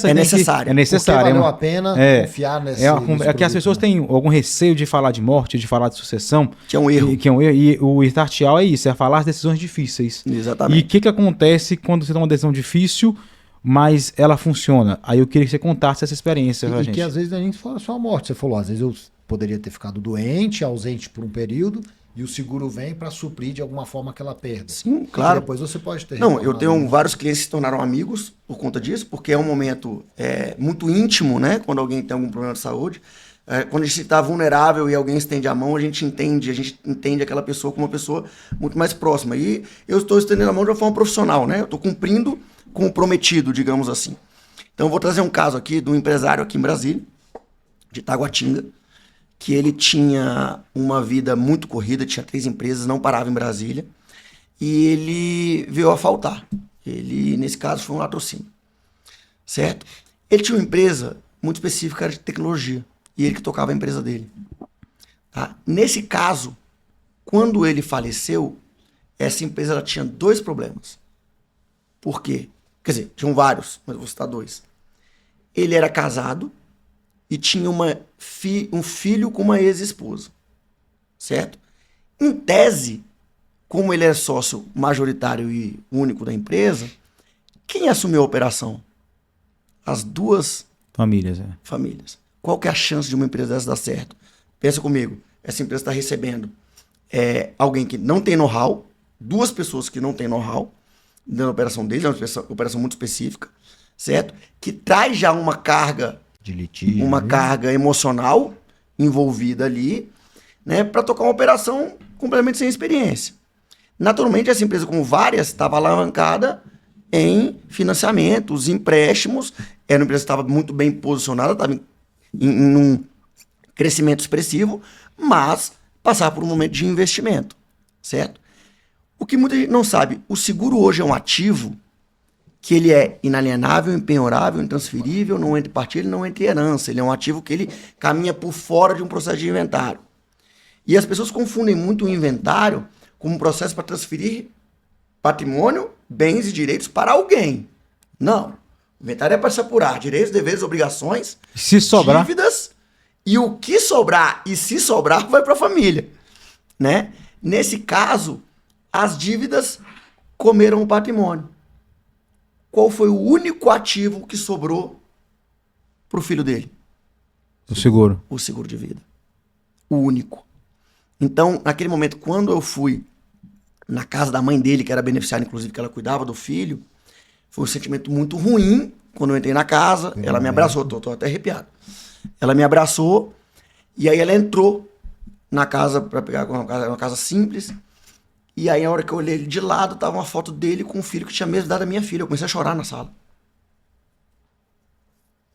É necessária. É necessária. Valeu a pena confiar nesse é que as pessoas têm algum receio de falar de morte, de falar de sucessão. Que é um erro. E o Startial é isso, é falar as decisões difíceis. Exatamente. E o que acontece quando você toma uma decisão difícil, mas ela funciona? Aí eu queria que você contasse essa experiência pra gente. Que às vezes não é nem só a morte. Você falou, às vezes eu poderia ter ficado doente, ausente por um período, e o seguro vem para suprir de alguma forma aquela perda. Sim, claro. E depois você pode ter... Não, eu tenho vários clientes que se tornaram amigos por conta disso, porque é um momento muito íntimo, né? Quando alguém tem algum problema de saúde. Quando a gente está vulnerável e alguém estende a mão, a gente entende aquela pessoa como uma pessoa muito mais próxima. E eu estou estendendo a mão de uma forma profissional, né? Eu estou cumprindo com o prometido, digamos assim. Então, eu vou trazer um caso aqui de um empresário aqui em Brasília, de Taguatinga, que ele tinha uma vida muito corrida, tinha 3 empresas, não parava em Brasília, e ele veio a faltar. Ele, nesse caso, foi um latrocínio, certo? Ele tinha uma empresa muito específica de tecnologia, e ele que tocava a empresa dele. Tá? Nesse caso, quando ele faleceu, essa empresa ela tinha 2 problemas. Por quê? Quer dizer, tinham vários, mas eu vou citar 2. Ele era casado e tinha um filho com uma ex-esposa, certo? Em tese, como ele é sócio majoritário e único da empresa, quem assumiu a operação? As 2 Famílias, famílias. Qual que é a chance de uma empresa dessa dar certo? Pensa comigo, essa empresa está recebendo alguém que não tem know-how, 2 pessoas que não têm know-how na operação deles, é uma operação muito específica, certo? Que traz já uma carga De litígio. uma carga emocional envolvida ali, né, para tocar uma operação completamente sem experiência. Naturalmente, essa empresa, como várias, estava alavancada em financiamentos, empréstimos, era uma empresa que estava muito bem posicionada, estava em um crescimento expressivo, mas passava por um momento de investimento, certo? O que muita gente não sabe, o seguro hoje é um ativo que ele é inalienável, impenhorável, intransferível, não entre partilha, não entre herança. Ele é um ativo que ele caminha por fora de um processo de inventário. E as pessoas confundem muito o inventário como um processo para transferir patrimônio, bens e direitos para alguém. Não. O inventário é para se apurar direitos, deveres, obrigações, Se sobrar, dívidas, e o que sobrar e se sobrar vai para a família, né? Nesse caso, as dívidas comeram o patrimônio. Qual foi o único ativo que sobrou para o filho dele? o seguro. O seguro de vida. O único. Então, naquele momento, quando eu fui na casa da mãe dele, que era beneficiária, inclusive, que ela cuidava do filho, foi um sentimento muito ruim. Quando eu entrei na casa, ela me abraçou, tô até arrepiado. Ela me abraçou e aí ela entrou na casa para pegar uma casa simples. E aí, a hora que eu olhei ele de lado, tava uma foto dele com um filho que tinha mesmo dado a minha filha. Eu comecei a chorar na sala.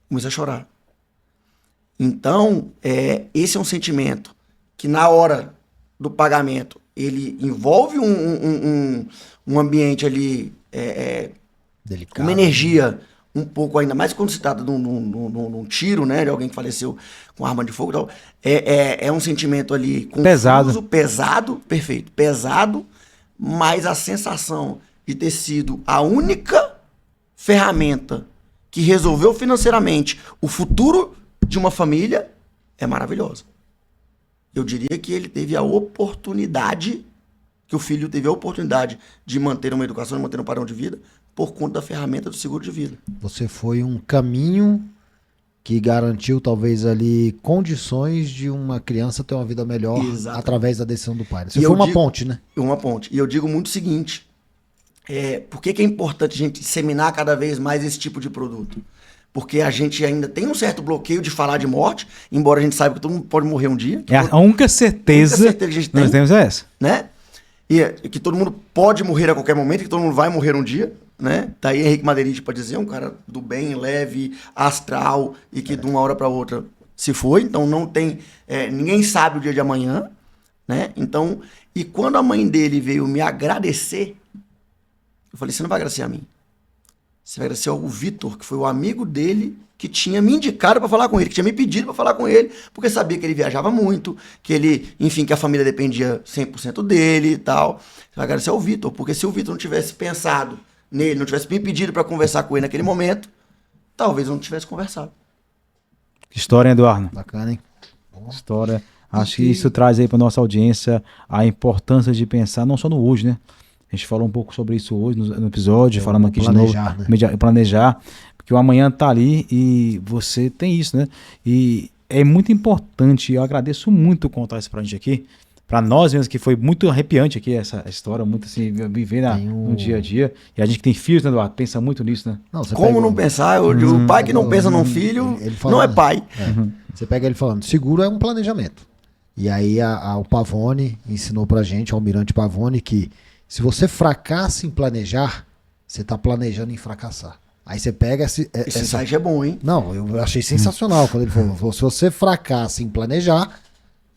Comecei a chorar. Então, esse é um sentimento que na hora do pagamento, ele envolve um ambiente ali, Delicado. uma energia um pouco, ainda mais quando se trata de um tiro, né, de alguém que faleceu com arma de fogo e tal, é um sentimento ali confuso, pesado, perfeito, pesado, mas a sensação de ter sido a única ferramenta que resolveu financeiramente o futuro de uma família é maravilhosa. Eu diria que ele teve a oportunidade, que o filho teve a oportunidade de manter uma educação, de manter um padrão de vida, por conta da ferramenta do seguro de vida. Você foi um caminho que garantiu talvez ali condições de uma criança ter uma vida melhor. Exatamente. Através da decisão do pai. Você E foi eu uma digo- ponte, né? Uma ponte. E eu digo muito o seguinte, por que é importante a gente disseminar cada vez mais esse tipo de produto? Porque a gente ainda tem um certo bloqueio de falar de morte, embora a gente saiba que todo mundo pode morrer um dia. É a única certeza, que a gente que nós tem. temos é essa. Né? E que todo mundo pode morrer a qualquer momento, que todo mundo vai morrer um dia, né? Tá aí Henrique Maderite para dizer, um cara do bem, leve, astral, e que de uma hora para outra se foi, então não tem, ninguém sabe o dia de amanhã, né? Então, e quando a mãe dele veio me agradecer, eu falei, você não vai agradecer a mim, você vai agradecer ao Vitor, que foi o amigo dele que tinha me indicado para falar com ele, que tinha me pedido para falar com ele, porque sabia que ele viajava muito, que ele, enfim, que a família dependia 100% dele e tal. Você vai agradecer ao Vitor, porque se o Vitor não tivesse pensado nele, não tivesse me pedido para conversar com ele naquele momento, talvez eu não tivesse conversado. Que história, hein, Eduardo? Bacana, hein? História. Acho que isso traz aí para nossa audiência a importância de pensar não só no hoje, né? A gente falou um pouco sobre isso hoje no episódio, falamos aqui de novo. Planejar, né? Planejar, porque o amanhã tá ali e você tem isso, né? E é muito importante, eu agradeço muito contar isso pra gente aqui, pra nós mesmo, que foi muito arrepiante aqui essa história, muito assim, viver no dia a dia. E a gente que tem filhos, né, Eduardo? Pensa muito nisso, né? Não, você Como pega não pensar? O pai que não pensa num filho ele fala- não é pai. Você pega ele falando, seguro é um planejamento. E aí o Pavone ensinou pra gente, o Almirante Pavone, que se você fracassa em planejar, você tá planejando em fracassar. Aí você pega Esse site é bom, hein? Não, eu achei sensacional quando ele falou, se você fracassa em planejar,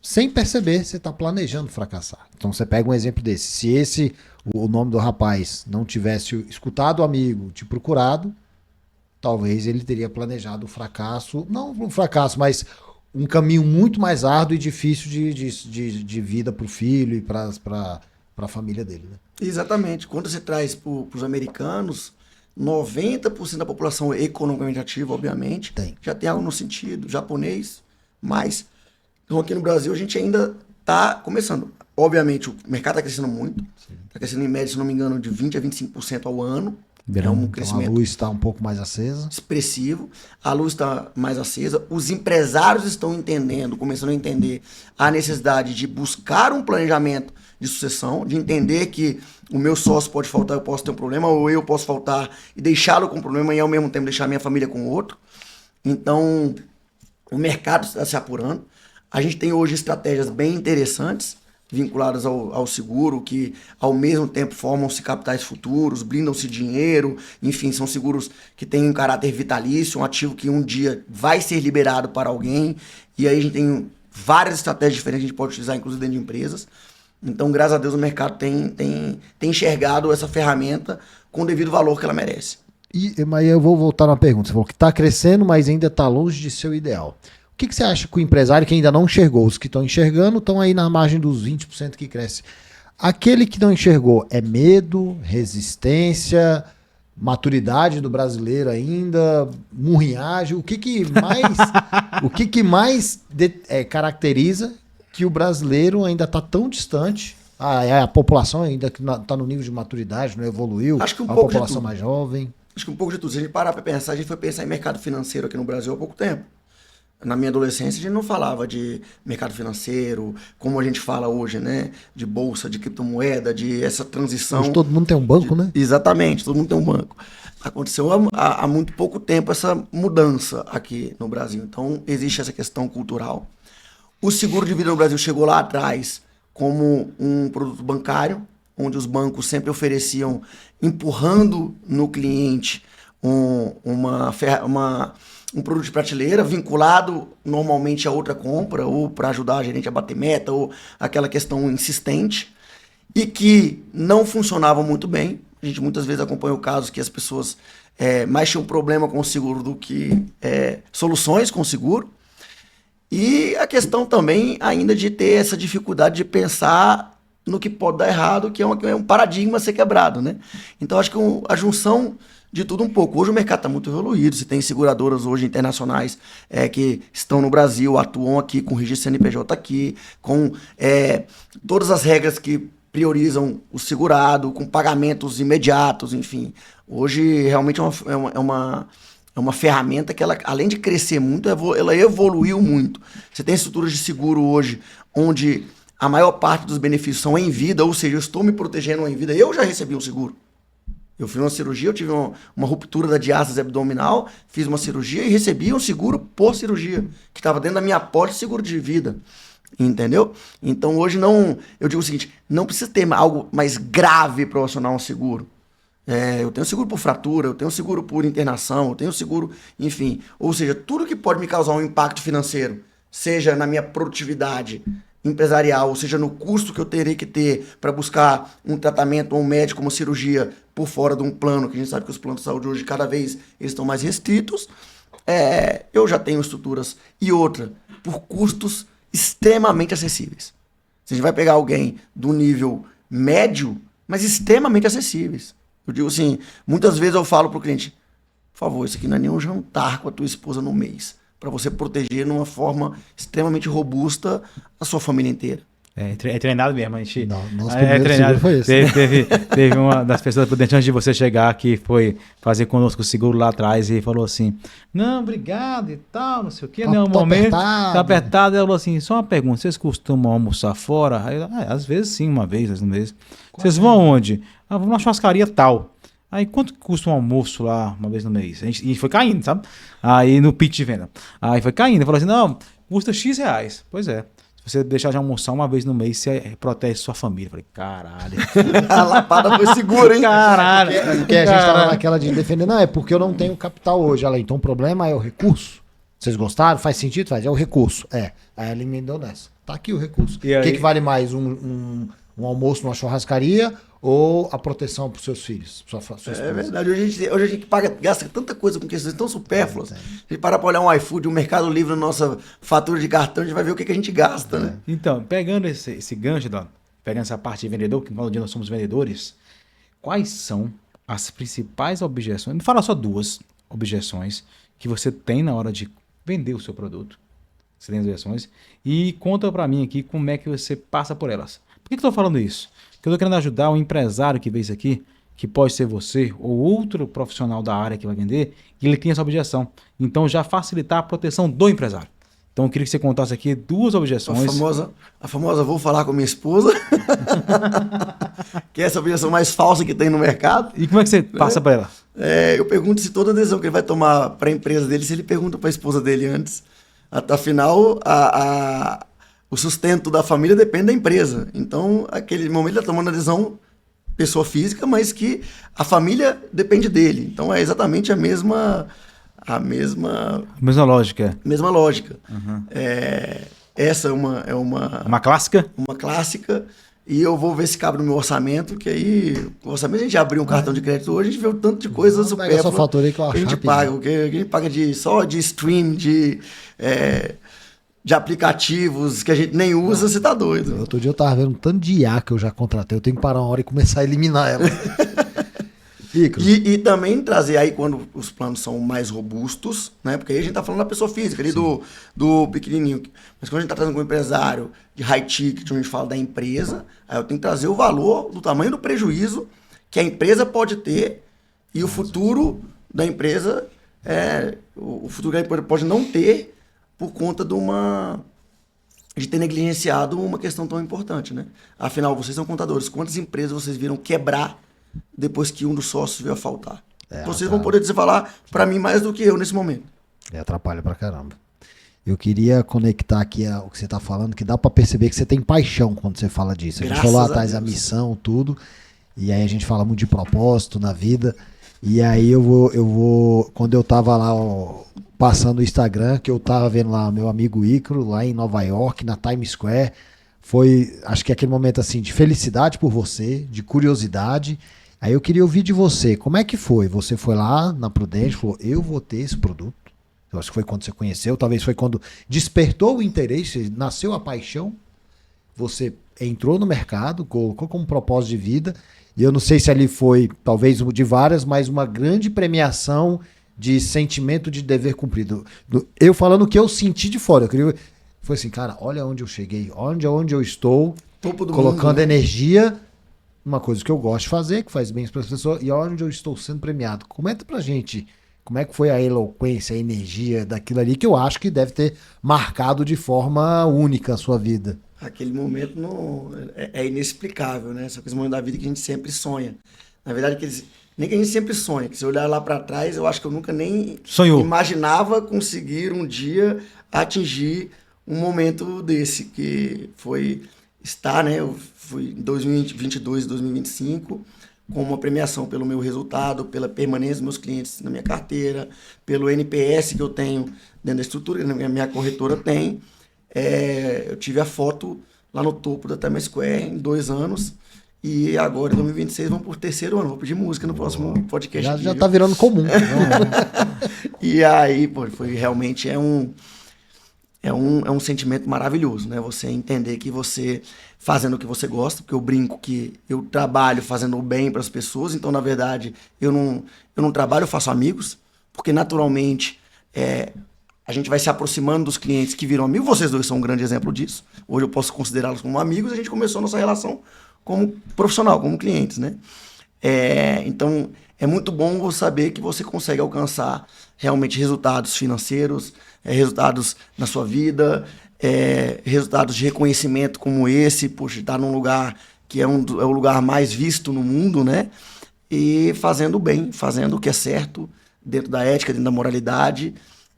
sem perceber, você tá planejando fracassar. Então você pega um exemplo desse. Se o nome do rapaz, não tivesse escutado o amigo, te procurado, talvez ele teria planejado o fracasso, não um fracasso, mas um caminho muito mais árduo e difícil de vida para o filho e para a família dele. Né? Exatamente. Quando você traz para os americanos, 90% da população economicamente ativa, obviamente, já tem algo no sentido, japonês, mas então aqui no Brasil a gente ainda está começando. Obviamente o mercado está crescendo muito, está crescendo em média, se não me engano, de 20% a 25% ao ano. É um crescimento então a luz está um pouco mais acesa. Expressivo, a luz está mais acesa, os empresários estão entendendo, começando a entender a necessidade de buscar um planejamento de sucessão, de entender que o meu sócio pode faltar, eu posso ter um problema, ou eu posso faltar e deixá-lo com um problema e ao mesmo tempo deixar a minha família com outro. Então, o mercado está se apurando. A gente tem hoje estratégias bem interessantes vinculadas ao seguro, que ao mesmo tempo formam-se capitais futuros, blindam-se dinheiro, enfim, são seguros que têm um caráter vitalício, um ativo que um dia vai ser liberado para alguém, e aí a gente tem várias estratégias diferentes que a gente pode utilizar, inclusive dentro de empresas. Então, graças a Deus, o mercado tem enxergado essa ferramenta com o devido valor que ela merece. Mas eu vou voltar na pergunta. Você falou que está crescendo, mas ainda está longe de seu ideal. O que você acha que o empresário que ainda não enxergou, os que estão enxergando, estão aí na margem dos 20% que cresce? Aquele que não enxergou, é medo, resistência, maturidade do brasileiro ainda, murrinhagem? O que mais caracteriza que o brasileiro ainda está tão distante? A população ainda está no nível de maturidade, não evoluiu? Acho que a população mais jovem. Acho que um pouco de tudo. Se a gente parar para pensar, a gente foi pensar em mercado financeiro aqui no Brasil há pouco tempo. Na minha adolescência, a gente não falava de mercado financeiro, como a gente fala hoje, né? De bolsa, de criptomoeda, de essa transição. Hoje todo mundo tem um banco, né? Exatamente, todo mundo tem um banco. Aconteceu há muito pouco tempo essa mudança aqui no Brasil. Então, existe essa questão cultural. O seguro de vida no Brasil chegou lá atrás como um produto bancário, onde os bancos sempre ofereciam, empurrando no cliente um produto de prateleira vinculado normalmente a outra compra, ou para ajudar a gerente a bater meta, ou aquela questão insistente, e que não funcionava muito bem. A gente muitas vezes acompanha o caso que as pessoas mais tinham problema com o seguro do que soluções com o seguro. E a questão também ainda de ter essa dificuldade de pensar no que pode dar errado, que é um paradigma a ser quebrado, né? Então acho que a junção de tudo um pouco. Hoje o mercado está muito evoluído, você tem seguradoras hoje internacionais que estão no Brasil, atuam aqui com registro CNPJ aqui, com todas as regras que priorizam o segurado, com pagamentos imediatos, enfim. Hoje realmente é uma ferramenta que ela, além de crescer muito, ela evoluiu muito. Você tem estruturas de seguro hoje onde a maior parte dos benefícios são em vida, ou seja, eu estou me protegendo em vida. Eu já recebi um seguro. Eu fiz uma cirurgia, eu tive uma ruptura da diástase abdominal, fiz uma cirurgia e recebi um seguro por cirurgia, que estava dentro da minha pólice de seguro de vida. Entendeu? Então hoje eu digo o seguinte, não precisa ter algo mais grave para eu acionar um seguro. Eu tenho seguro por fratura, eu tenho seguro por internação, eu tenho seguro, enfim. Ou seja, tudo que pode me causar um impacto financeiro, seja na minha produtividade empresarial, ou seja, no custo que eu terei que ter para buscar um tratamento ou um médico, uma cirurgia por fora de um plano, que a gente sabe que os planos de saúde hoje cada vez eles estão mais restritos, eu já tenho estruturas. E outra, por custos extremamente acessíveis. Se a gente vai pegar alguém do nível médio, mas extremamente acessíveis. Eu digo assim, muitas vezes eu falo para o cliente, por favor, isso aqui não é nenhum jantar com a tua esposa no mês, para você proteger de uma forma extremamente robusta a sua família inteira. É treinado mesmo, a gente. Não, nosso primeiro seguro foi esse. Teve uma das pessoas prudentes antes de você chegar que foi fazer conosco o seguro lá atrás e falou assim: não, obrigado e tal, não sei o quê, né? Um momento. Tá apertado. Ela falou assim: só uma pergunta, vocês costumam almoçar fora? Aí, às vezes sim, uma vez, às vezes. Vocês vão aonde? Vamos numa churrascaria tal. Aí quanto custa um almoço lá uma vez no mês? A gente foi caindo, sabe? Aí no pitch de venda. Aí foi caindo. Falou assim: não, custa X reais. Pois é. Se você deixar de almoçar uma vez no mês, você protege sua família. Eu falei, caralho. A lapada foi segura, hein? Caralho. Porque a gente tava naquela de defender, não, é porque eu não tenho capital hoje. Ela, então o problema é o recurso. Vocês gostaram? Faz sentido? Faz. É o recurso. Aí ela emendou nessa. Tá aqui o recurso. O que vale mais? Um almoço numa churrascaria ou a proteção para os seus filhos? Sua verdade. Hoje a gente gasta tanta coisa com questões tão supérfluas. Se a gente parar para olhar um iFood, um Mercado Livre na nossa fatura de cartão, a gente vai ver o que a gente gasta, né? Então, pegando esse gancho, pegando essa parte de vendedor, que no dia nós somos vendedores, quais são as principais objeções, me fala só 2 objeções que você tem na hora de vender o seu produto. Você tem as objeções. E conta pra mim aqui como é que você passa por elas. Por que eu tô falando isso? Porque eu tô querendo ajudar um empresário que vê isso aqui, que pode ser você ou outro profissional da área que vai vender, e ele tem essa objeção. Então já facilitar a proteção do empresário. Então eu queria que você contasse aqui 2 objeções. A famosa vou falar com minha esposa, que é essa objeção mais falsa que tem no mercado. E como é que você passa pra ela? Eu pergunto se toda decisão que ele vai tomar para a empresa dele, se ele pergunta para a esposa dele antes. Afinal, o sustento da família depende da empresa. Então, aquele momento ele está tomando a decisão pessoa física, mas que a família depende dele. Então, é exatamente a mesma Lógica. mesma lógica. Uhum. Essa é Uma clássica? uma clássica. E eu vou ver se cabe no meu orçamento, que aí o orçamento a gente abriu um cartão de crédito hoje, a gente vê o tanto de coisa Pega essa fatura aí que eu acho a gente paga. O que a gente paga só de stream, de aplicativos que a gente nem usa, você tá doido. Outro dia eu tava vendo um tanto de IA que eu já contratei, eu tenho que parar uma hora e começar a eliminar ela. E também trazer aí quando os planos são mais robustos, né? Porque aí a gente tá falando da pessoa física ali do pequenininho. Mas quando a gente tá trazendo com um empresário de high ticket, onde a gente fala da empresa, aí eu tenho que trazer o valor do tamanho do prejuízo que a empresa pode ter e o futuro da empresa, o futuro da empresa pode não ter por conta de ter negligenciado uma questão tão importante, né? Afinal, vocês são contadores. Quantas empresas vocês viram quebrar depois que um dos sócios veio a faltar? Vocês vão poder falar para mim mais do que eu nesse momento. Atrapalha pra caramba. Eu queria conectar aqui o que você tá falando, que dá pra perceber que você tem paixão quando você fala disso. A gente falou atrás da missão, tudo, e aí a gente fala muito de propósito na vida, e aí eu vou quando eu tava lá passando o Instagram, que eu tava vendo lá meu amigo Icaro, lá em Nova York, na Times Square, foi, acho que aquele momento assim, de felicidade por você, de curiosidade. Aí eu queria ouvir de você, como é que foi? Você foi lá na Prudente, falou, eu vou ter esse produto. Eu acho que foi quando você conheceu, talvez foi quando despertou o interesse, nasceu a paixão. Você entrou no mercado, colocou como propósito de vida. E eu não sei se ali foi, talvez de várias, mas uma grande premiação de sentimento de dever cumprido. Eu falando o que eu senti de fora. Eu queria, foi assim, cara, olha onde eu cheguei, onde eu estou, Topo do colocando mundo, né? energia, uma coisa que eu gosto de fazer, que faz bem para as pessoas, e onde eu estou sendo premiado. Comenta pra gente como é que foi a eloquência, a energia daquilo ali, que eu acho que deve ter marcado de forma única a sua vida. Aquele momento é inexplicável, né? Essa coisa momento da vida que a gente sempre sonha. Na verdade, nem que a gente sempre sonha. Que se eu olhar lá para trás, eu acho que eu nunca nem imaginava conseguir um dia atingir um momento desse, que foi estar, né? Eu fui em 2022, 2025, com uma premiação pelo meu resultado, pela permanência dos meus clientes na minha carteira, pelo NPS que eu tenho dentro da estrutura, que a minha corretora tem. Eu tive a foto lá no topo da Times Square em 2 anos. E agora, em 2026, vamos por 3º ano. Vou pedir música no próximo podcast. Já tá virando comum. E aí, pô, foi realmente é um sentimento maravilhoso, né? Você entender que você fazendo o que você gosta, porque eu brinco que eu trabalho fazendo o bem para as pessoas, então, na verdade, eu não trabalho, eu faço amigos, porque naturalmente a gente vai se aproximando dos clientes que viram amigos. Vocês dois são um grande exemplo disso. Hoje eu posso considerá-los como amigos. A gente começou a nossa relação como profissional, como clientes, né? Então, é muito bom você saber que você consegue alcançar realmente resultados financeiros, resultados na sua vida, resultados de reconhecimento como esse, poxa, estar num lugar que é o lugar mais visto no mundo, né? E fazendo o bem, fazendo o que é certo, dentro da ética, dentro da moralidade,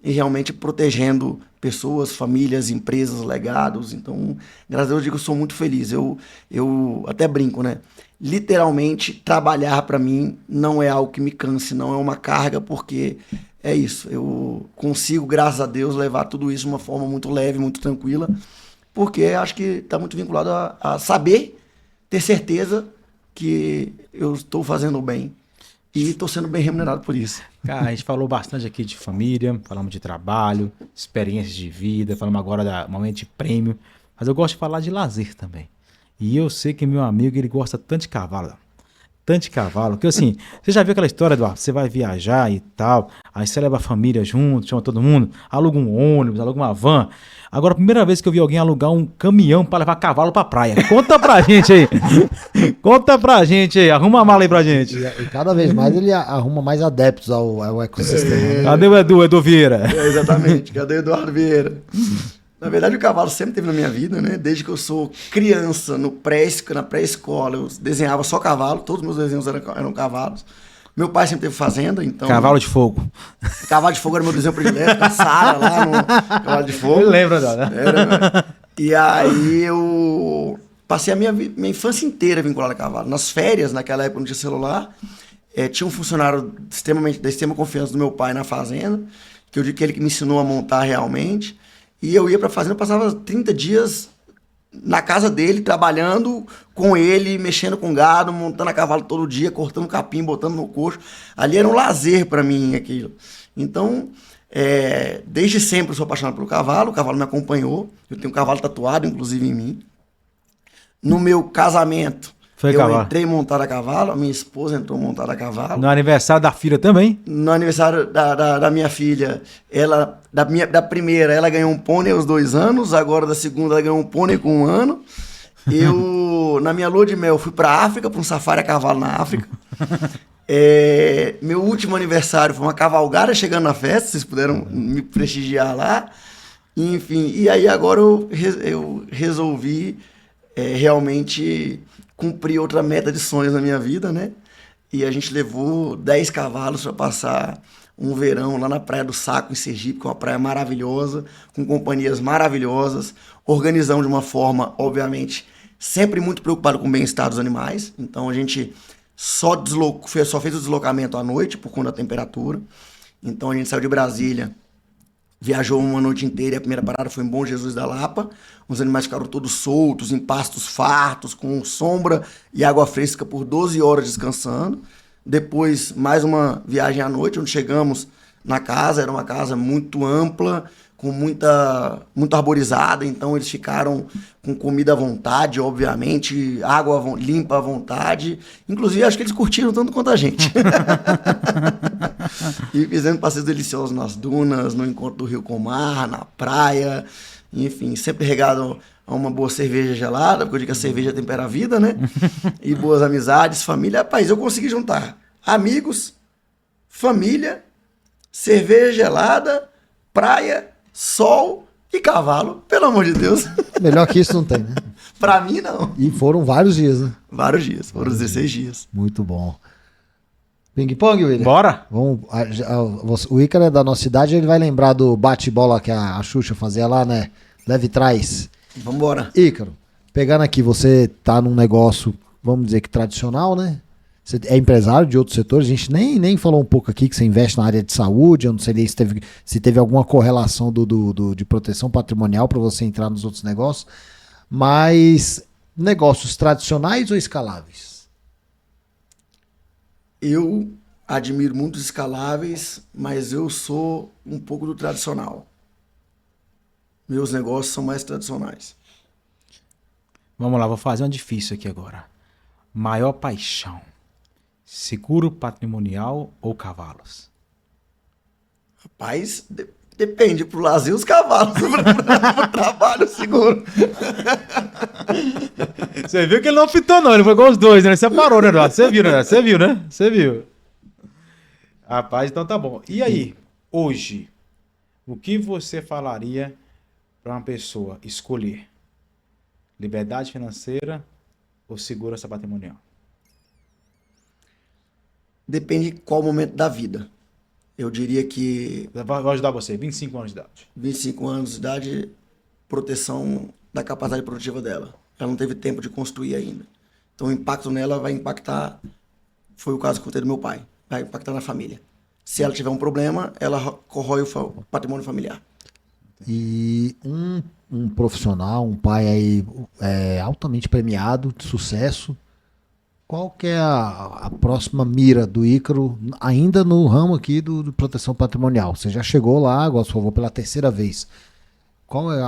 e realmente protegendo pessoas, famílias, empresas, legados. Então, graças a Deus, eu digo que eu sou muito feliz. Eu até brinco, né? Literalmente, trabalhar para mim não é algo que me canse, não é uma carga, porque é isso. Eu consigo, graças a Deus, levar tudo isso de uma forma muito leve, muito tranquila, porque acho que está muito vinculado a saber, ter certeza que eu estou fazendo o bem. E estou sendo bem remunerado por isso. Cara, a gente falou bastante aqui de família, falamos de trabalho, experiências de vida, falamos agora do momento de prêmio, mas eu gosto de falar de lazer também. E eu sei que meu amigo, ele gosta tanto de cavalo. tanto de cavalo, que assim, você já viu aquela história, Eduardo? Você vai viajar e tal, aí você leva a família junto, chama todo mundo, aluga um ônibus, aluga uma van. Agora, a primeira vez que eu vi alguém alugar um caminhão pra levar cavalo pra praia. Conta pra gente aí. Conta pra gente aí. Arruma a mala aí pra gente. E cada vez mais ele arruma mais adeptos ao ecossistema. Né? Cadê o Edu Vieira? Exatamente, cadê o Eduardo Vieira? Na verdade, o cavalo sempre teve na minha vida, né? Desde que eu sou criança, na pré-escola, eu desenhava só cavalo, todos os meus desenhos eram cavalos. Meu pai sempre teve fazenda, então... Cavalo de fogo. Cavalo de fogo era meu desenho predileto, a Sara lá no Cavalo de Fogo. Eu lembro, né? E aí eu passei a minha infância inteira vinculado a cavalo. Nas férias, naquela época não tinha celular, tinha um funcionário da extrema confiança do meu pai na fazenda, que eu digo que ele que me ensinou a montar realmente. E eu ia pra fazenda, passava 30 dias na casa dele, trabalhando com ele, mexendo com gado, montando a cavalo todo dia, cortando capim, botando no coxo. Ali era um lazer para mim aquilo. Então, desde sempre eu sou apaixonado pelo cavalo, o cavalo me acompanhou. Eu tenho um cavalo tatuado, inclusive, em mim. No meu casamento, entrei montado a cavalo, a minha esposa entrou montada a cavalo. No aniversário da filha também? No aniversário da minha filha, da primeira, ela ganhou um pônei aos 2 anos, agora da segunda ela ganhou um pônei com 1 ano. Eu, na minha lua de mel, fui pra África, pra um safari a cavalo na África. Meu último aniversário foi uma cavalgada chegando na festa, vocês puderam me prestigiar lá. Enfim, e aí agora eu resolvi realmente cumprir outra meta de sonhos na minha vida, né? E a gente levou 10 cavalos para passar um verão lá na Praia do Saco, em Sergipe, que é uma praia maravilhosa, com companhias maravilhosas, organizamos de uma forma, obviamente, sempre muito preocupado com o bem-estar dos animais. Então a gente só fez o deslocamento à noite por conta da temperatura. Então a gente saiu de Brasília, viajou uma noite inteira e a primeira parada foi em Bom Jesus da Lapa. Os animais ficaram todos soltos, em pastos fartos, com sombra e água fresca por 12 horas descansando. Depois, mais uma viagem à noite, onde chegamos na casa. Era uma casa muito ampla, com muito arborizada, então eles ficaram com comida à vontade, obviamente, água limpa à vontade. Inclusive, acho que eles curtiram tanto quanto a gente. E fizemos passeios deliciosos nas dunas, no encontro do Rio Comar, na praia, enfim, sempre regado a uma boa cerveja gelada, porque eu digo que a cerveja tempera a vida, né? E boas amizades, família. Rapaz, eu consegui juntar amigos, família, cerveja gelada, praia, sol e cavalo, pelo amor de Deus. Melhor que isso não tem, né? Pra mim, não. E foram vários dias, né? Vários dias, foram 16 dias. Muito bom. Ping-pong, William? Bora! O Ícaro é da nossa idade, ele vai lembrar do bate-bola que a Xuxa fazia lá, né? Leve e traz. Vambora. Ícaro, pegando aqui, você tá num negócio, vamos dizer que tradicional, né? Você é empresário de outros setores, a gente nem falou um pouco aqui que você investe na área de saúde, eu não sei se teve alguma correlação de proteção patrimonial para você entrar nos outros negócios, mas negócios tradicionais ou escaláveis? Eu admiro muitos escaláveis, mas eu sou um pouco do tradicional. Meus negócios são mais tradicionais. Vamos lá, vou fazer uma difícil aqui agora. Maior paixão: seguro patrimonial ou cavalos? Rapaz, depende. Pro lazer, os cavalos. Pro trabalho, seguro. Você viu que ele não optou, não. Ele foi com os dois, né? Ele separou, né, Eduardo? Você viu, né? Você viu. Rapaz, então tá bom. E aí, hoje, o que você falaria para uma pessoa escolher liberdade financeira ou segurança patrimonial? Depende de qual momento da vida. Eu diria que... Vou ajudar você. 25 anos de idade. 25 anos de idade, proteção da capacidade produtiva dela. Ela não teve tempo de construir ainda. Então o impacto nela vai impactar... Foi o caso que eu contei do meu pai. Vai impactar na família. Se ela tiver um problema, ela corrói o patrimônio familiar. E um profissional, um pai aí altamente premiado, de sucesso, qual que é a próxima mira do Ícaro, ainda no ramo aqui do proteção patrimonial? Você já chegou lá, agora só vou pela 3ª vez.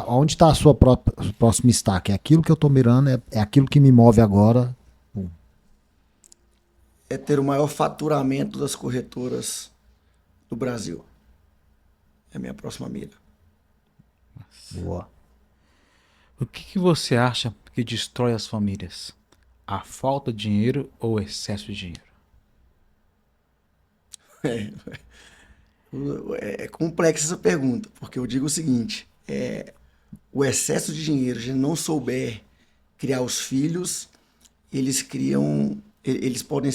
Onde está a sua próxima estaca? É aquilo que eu estou mirando, é aquilo que me move agora? é ter o maior faturamento das corretoras do Brasil. É a minha próxima mira. Boa. O que você acha que destrói as famílias? A falta de dinheiro ou o excesso de dinheiro? É complexa essa pergunta, porque eu digo o seguinte, o excesso de dinheiro, se não souber criar os filhos, eles podem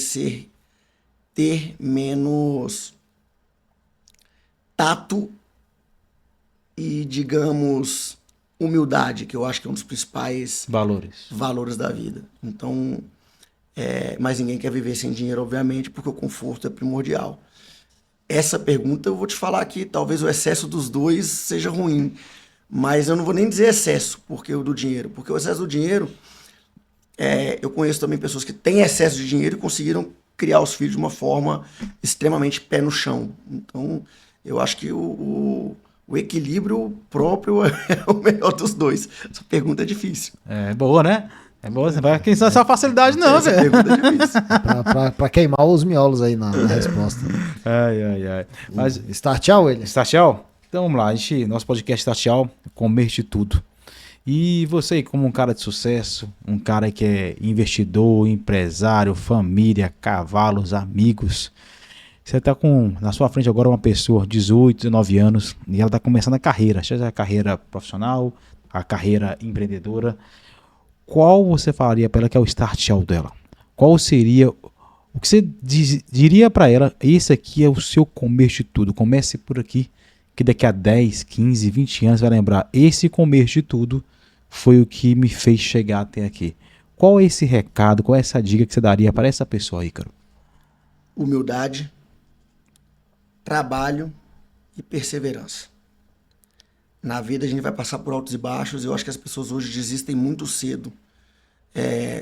ter menos tato e, digamos, humildade, que eu acho que é um dos principais valores da vida. Então, mas ninguém quer viver sem dinheiro, obviamente, porque o conforto é primordial. Essa pergunta eu vou te falar que talvez o excesso dos dois seja ruim, mas eu não vou nem dizer excesso porque o excesso do dinheiro, eu conheço também pessoas que têm excesso de dinheiro e conseguiram criar os filhos de uma forma extremamente pé no chão. Então, eu acho que o equilíbrio próprio é o melhor dos dois. Essa pergunta é difícil. É boa, né? É boa, você vai pensar essa facilidade não, Essa velho. pergunta é difícil. Pra queimar os miolos aí na resposta. Ai. Mas, Startchal, ele? Startchal? Então vamos lá, nosso podcast Startchal, comer de tudo. E você, como um cara de sucesso, um cara que é investidor, empresário, família, cavalos, amigos, você está na sua frente agora uma pessoa, 18, 19 anos, e ela está começando a carreira, seja a carreira profissional, a carreira empreendedora. Qual você falaria para ela que é o Startchal dela? Qual seria o que você diria para ela? Esse aqui é o seu comer de tudo. Comece por aqui, que daqui a 10, 15, 20 anos vai lembrar. Esse comer de tudo foi o que me fez chegar até aqui. Qual é esse recado, qual é essa dica que você daria para essa pessoa, Ícaro? Humildade, trabalho e perseverança. Na vida a gente vai passar por altos e baixos. Eu acho que as pessoas hoje desistem muito cedo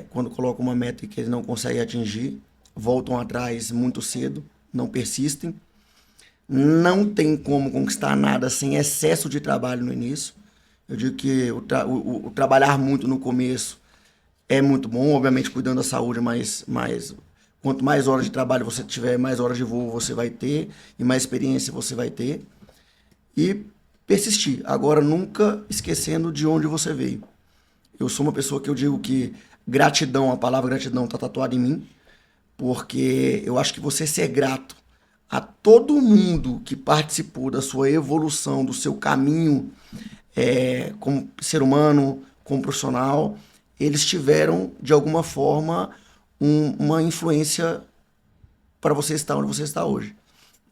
quando colocam uma meta que eles não conseguem atingir. Voltam atrás muito cedo, não persistem. Não tem como conquistar nada sem excesso de trabalho no início. Eu digo que o trabalhar muito no começo é muito bom, obviamente cuidando da saúde, mas quanto mais horas de trabalho você tiver, mais horas de voo você vai ter e mais experiência você vai ter. E persistir. Agora, nunca esquecendo de onde você veio. Eu sou uma pessoa que eu digo que gratidão, a palavra gratidão está tatuada em mim, porque eu acho que você ser grato a todo mundo que participou da sua evolução, do seu caminho como ser humano, como profissional, eles tiveram, de alguma forma, uma influência para você estar onde você está hoje.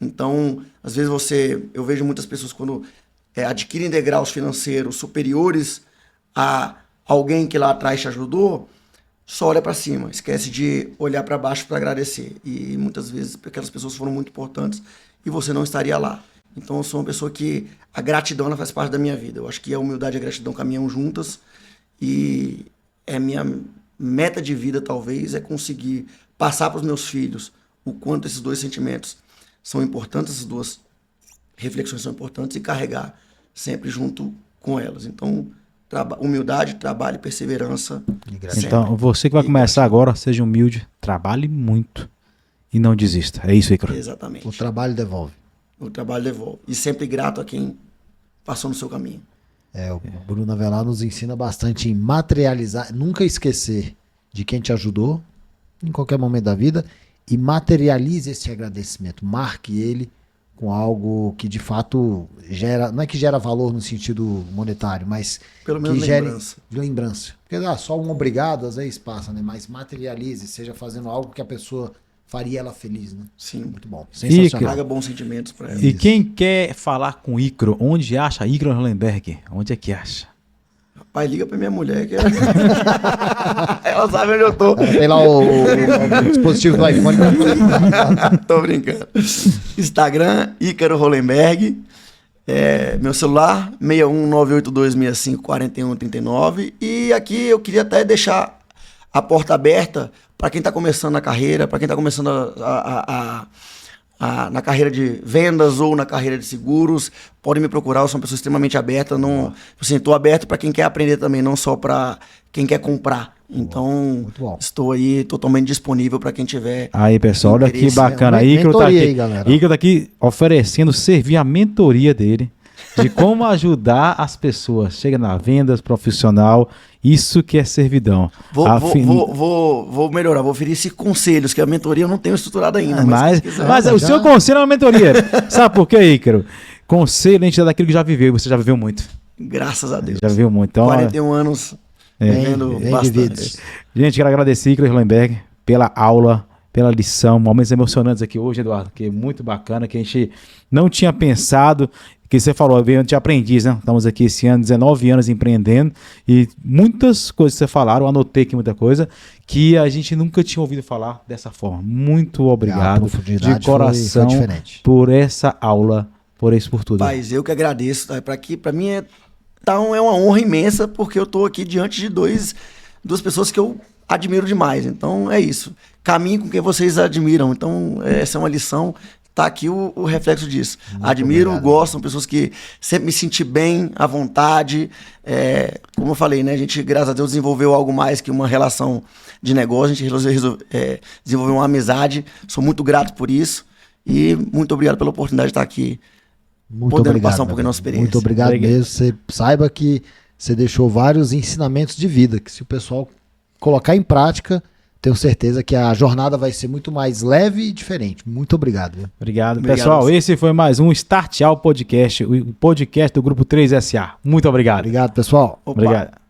Então, às vezes eu vejo muitas pessoas quando adquirem degraus financeiros superiores a alguém que lá atrás te ajudou, só olha para cima, esquece de olhar para baixo para agradecer. E muitas vezes aquelas pessoas foram muito importantes e você não estaria lá. Então eu sou uma pessoa que a gratidão ela faz parte da minha vida. Eu acho que a humildade e a gratidão caminham juntas e minha meta de vida talvez é conseguir passar para os meus filhos o quanto esses dois sentimentos são importantes, essas duas reflexões são importantes e carregar sempre junto com elas. Então, humildade, trabalho e perseverança. Então, você que vai começar agora, seja humilde, trabalhe muito e não desista. É isso, Ícaro? Exatamente. O trabalho devolve. O trabalho devolve. E sempre grato a quem passou no seu caminho. O Bruno Avelar nos ensina bastante em materializar, nunca esquecer de quem te ajudou em qualquer momento da vida e materialize esse agradecimento. Marque ele com algo que de fato gera, não é que gera valor no sentido monetário, mas pelo menos que lembrança. Gere lembrança. Porque só um obrigado às vezes passa, né? Mas materialize, seja fazendo algo que a pessoa faria ela feliz, né? Sim. Muito bom. Sensacional. Traga bons sentimentos para ela. E quem quer falar com o Ícaro, onde acha Ícaro Hollenberg? Onde é que acha? Rapaz, liga pra minha mulher que ela sabe onde eu tô. Tem lá o dispositivo do iPhone. Tô brincando. Instagram, Ícaro Hollenberg. Meu celular, 61982654139. E aqui eu queria até deixar a porta aberta para quem está começando a carreira, para quem está começando na carreira de vendas ou na carreira de seguros, podem me procurar, eu sou uma pessoa extremamente aberta, não, assim, estou aberto para quem quer aprender também, não só para quem quer comprar. Então, estou aí totalmente disponível para quem tiver. Aí, pessoal, olha que bacana. Ícaro tá aqui, Ícaro tá aqui oferecendo servir a mentoria dele de como ajudar as pessoas. Chega na vendas profissional, isso que é servidão. Vou melhorar, vou oferecer conselhos, que a mentoria eu não tenho estruturado ainda. Mas o seu conselho é uma mentoria. Sabe por quê, Ícaro? Conselho a gente dá daquilo que já viveu, você já viveu muito. Graças a Deus. Já viveu muito. Então, 41 anos vivendo bastante. Gente, quero agradecer, Ícaro Hollenberg, pela aula, pela lição, momentos emocionantes aqui hoje, Eduardo, que é muito bacana, que a gente não tinha pensado, que você falou, veio de aprendiz, né? Estamos aqui esse ano, 19 anos empreendendo, e muitas coisas que você falaram, eu anotei aqui muita coisa, que a gente nunca tinha ouvido falar dessa forma. Muito obrigado de coração por essa aula, por isso, por tudo. Paz, eu que agradeço, tá? Para mim é uma honra imensa, porque eu estou aqui diante de duas pessoas que eu admiro demais. Então é isso. Caminhe com quem vocês admiram. Então essa é uma lição. Tá aqui o reflexo disso. Muito admiro, obrigado. Gosto, são pessoas que sempre me senti bem, à vontade. Como eu falei, né? A gente, graças a Deus, desenvolveu algo mais que uma relação de negócio. A gente desenvolveu uma amizade. Sou muito grato por isso. E muito obrigado pela oportunidade de estar aqui. Muito obrigado, passar um pouquinho da nossa experiência. Muito obrigado mesmo. Você saiba que você deixou vários ensinamentos de vida, que se o pessoal colocar em prática, tenho certeza que a jornada vai ser muito mais leve e diferente. Muito obrigado. Obrigado, pessoal. Esse foi mais um Startear Podcast, o podcast do Grupo 3SA. Muito obrigado. Obrigado, pessoal. Obrigado.